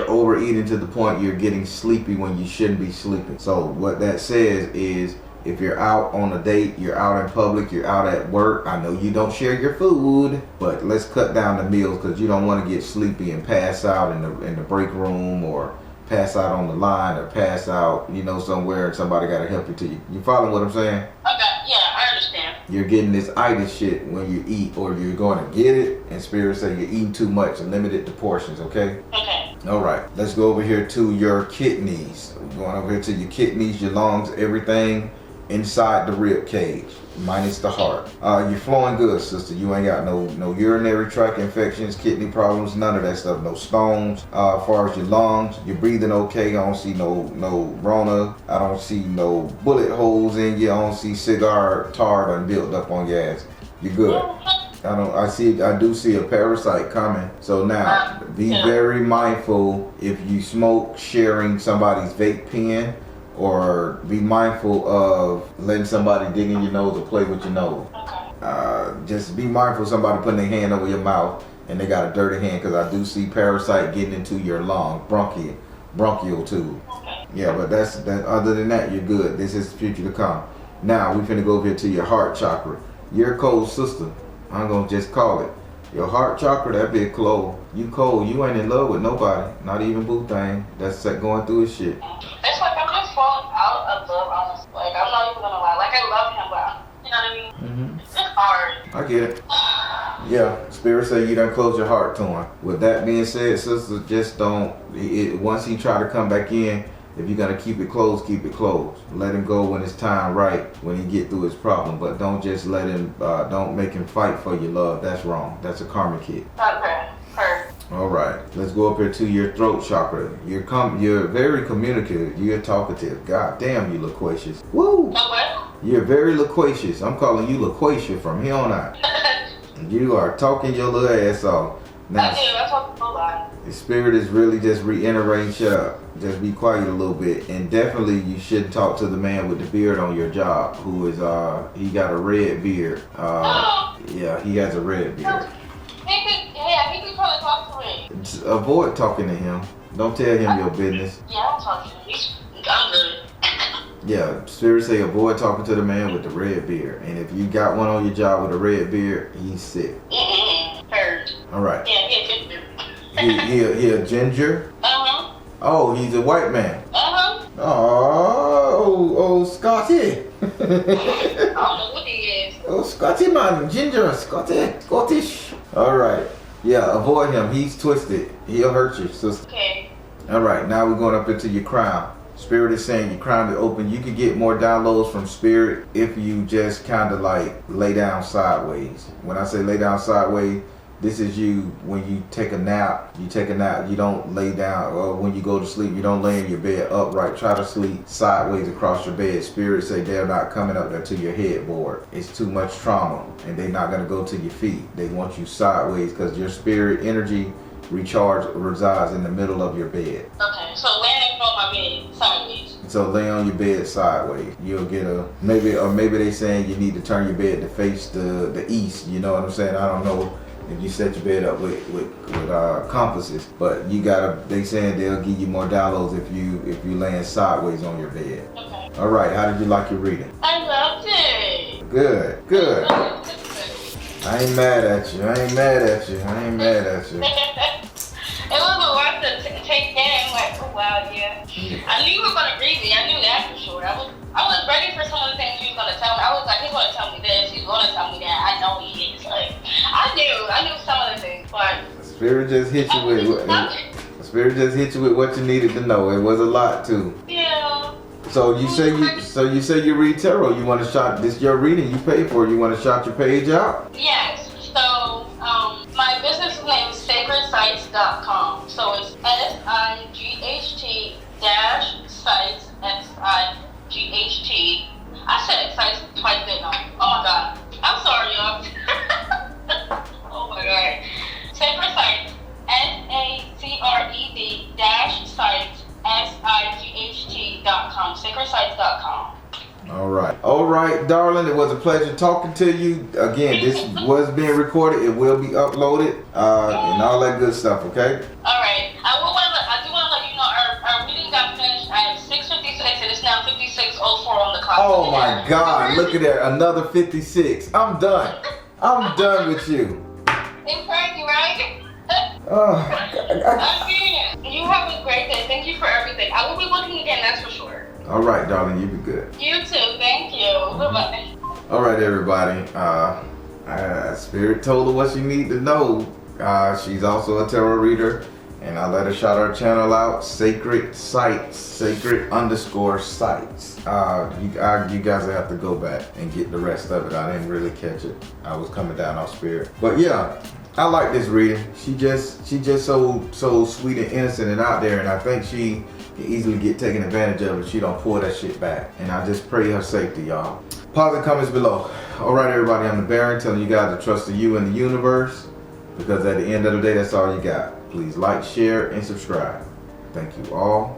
overeating to the point you're getting sleepy when you shouldn't be sleeping. So what that says is, if you're out on a date, you're out in public, you're out at work, I know you don't share your food, but let's cut down the meals because you don't want to get sleepy and pass out in the break room, or pass out on the line, or pass out, somewhere and somebody got to help you. You follow what I'm saying? Okay, yeah, I understand. You're getting this itis shit when you eat, or you're going to get it, and Spirit say you're eating too much and limited the portions, okay? Okay. All right, let's go over here to your kidneys. We're going over here to your kidneys, your lungs, everything inside the rib cage, minus the heart. You're flowing good, sister. You ain't got no urinary tract infections, kidney problems, none of that stuff. No stones. As far as your lungs, you're breathing okay. I don't see no Rona. I don't see no bullet holes in you. I don't see cigar tar done built up on your ass. You're good. I do see a parasite coming. So now, be very mindful if you smoke, sharing somebody's vape pen, or be mindful of letting somebody dig in your nose or play with your nose. Okay. Just be mindful of somebody putting their hand over your mouth and they got a dirty hand, because I do see parasite getting into your lung, bronchial tube. Okay. Yeah, but that. Other than that, you're good. This is the future to come. Now, we finna go over here to your heart chakra. You're cold, sister. I'm gonna just call it. Your heart chakra, that big closed. You cold. You ain't in love with nobody. Not even boo thing. That's going through his shit. It's like I'm just falling out of love, honestly. Like, I'm not even gonna lie. Like, I love him, but, you know what I mean? It's hard. I get it. Yeah, Spirit say you done close your heart to him. With that being said, sister, just don't. Once he try to come back in, if you're gonna keep it closed, keep it closed. Let him go when it's time right, when he get through his problem. But don't just let him. Don't make him fight for your love. That's wrong. That's a karma kid. Okay. All right, let's go up here to your throat chakra. You're very communicative. You're talkative. God damn, you loquacious. Woo! What? You're very loquacious. I'm calling you loquacious from here on out. You are talking your little ass off. Now, I do. I talk a lot. the Spirit is really just reiterating, shut up. Just be quiet a little bit. And definitely you shouldn't talk to the man with the beard on your job, who is, he got a red beard. Yeah, he has a red beard. He could try to talk to me. Just avoid talking to him. Don't tell him your business. Yeah, I'm talking to him. I'm good. Yeah, Spirit say avoid talking to the man with the red beard. And if you got one on your job with a red beard, he's sick. Heard. All right. Yeah, he a ginger. He a ginger? Uh-huh. Oh, he's a white man. Uh-huh. Oh, Scotty. I don't know what he is. Oh, Scotty man, ginger, Scottish. All right. Yeah, avoid him. He's twisted. He'll hurt you, sister. Okay. All right, now we're going up into your crown. Spirit is saying your crown is open. You can get more downloads from Spirit if you just kind of like lay down sideways. When I say lay down sideways, this is you when you take a nap. You take a nap. You don't lay down, or when you go to sleep, you don't lay in your bed upright. Try to sleep sideways across your bed. Spirit say they're not coming up there to your headboard. It's too much trauma, and they're not going to go to your feet. They want you sideways because your spirit energy recharge resides in the middle of your bed. Okay, so laying on my bed sideways. So lay on your bed sideways. You'll get a maybe they saying you need to turn your bed to face the east. You know what I'm saying? I don't know if you set your bed up with compasses, but you gotta. They saying they'll give you more downloads if you laying sideways on your bed. Okay. All right. How did you like your reading? I loved it. Good. I ain't mad at you. It was a lot to take in. Like, oh wow, yeah. I knew you were gonna read me. I knew that for sure. I was ready for some of the things you was gonna tell me. I was like, he's gonna tell me this. He's gonna tell me that. I know he is. Like, I knew some of the things, but Spirit just hit you with what you needed to know. It was a lot too. Yeah. So you say you read tarot. You want to shout this your reading you pay for. You want to shout your page out? Yes. So my business name is sacredsites.com. So it's SIGHT sites SIGHT. I said sites twice, didn't I? Oh my god. I'm sorry, y'all. Oh my god. Sacred Sites, SACRED sites SIGHT.com. Sacredsites.com. All right, darling. It was a pleasure talking to you. Again, this was being recorded. It will be uploaded and all that good stuff. Okay. All right. I do want to let you know our meeting got finished at 6:56 and it's now 56:04 on the clock. Oh my God! Look at that. Another 56. I'm done. I'm done with you. It's crazy, right? Oh. You have a great day. Thank you for everything. I will be looking again, that's for sure. All right, darling. You be good. You too. Thank you. Bye-bye. All right, everybody. Spirit told her what she need to know. She's also a tarot reader, and I let her shout our channel out. Sacred Sites, sacred_sites. You guys will have to go back and get the rest of it. I didn't really catch it. I was coming down off Spirit, but yeah. I like this reading. She just so sweet and innocent and out there, and I think she can easily get taken advantage of if she don't pull that shit back. And I just pray her safety, y'all. Positive comments below. All right, everybody, I'm the Baron telling you guys to trust in you and the universe, because at the end of the day, that's all you got. Please like, share, and subscribe. Thank you all.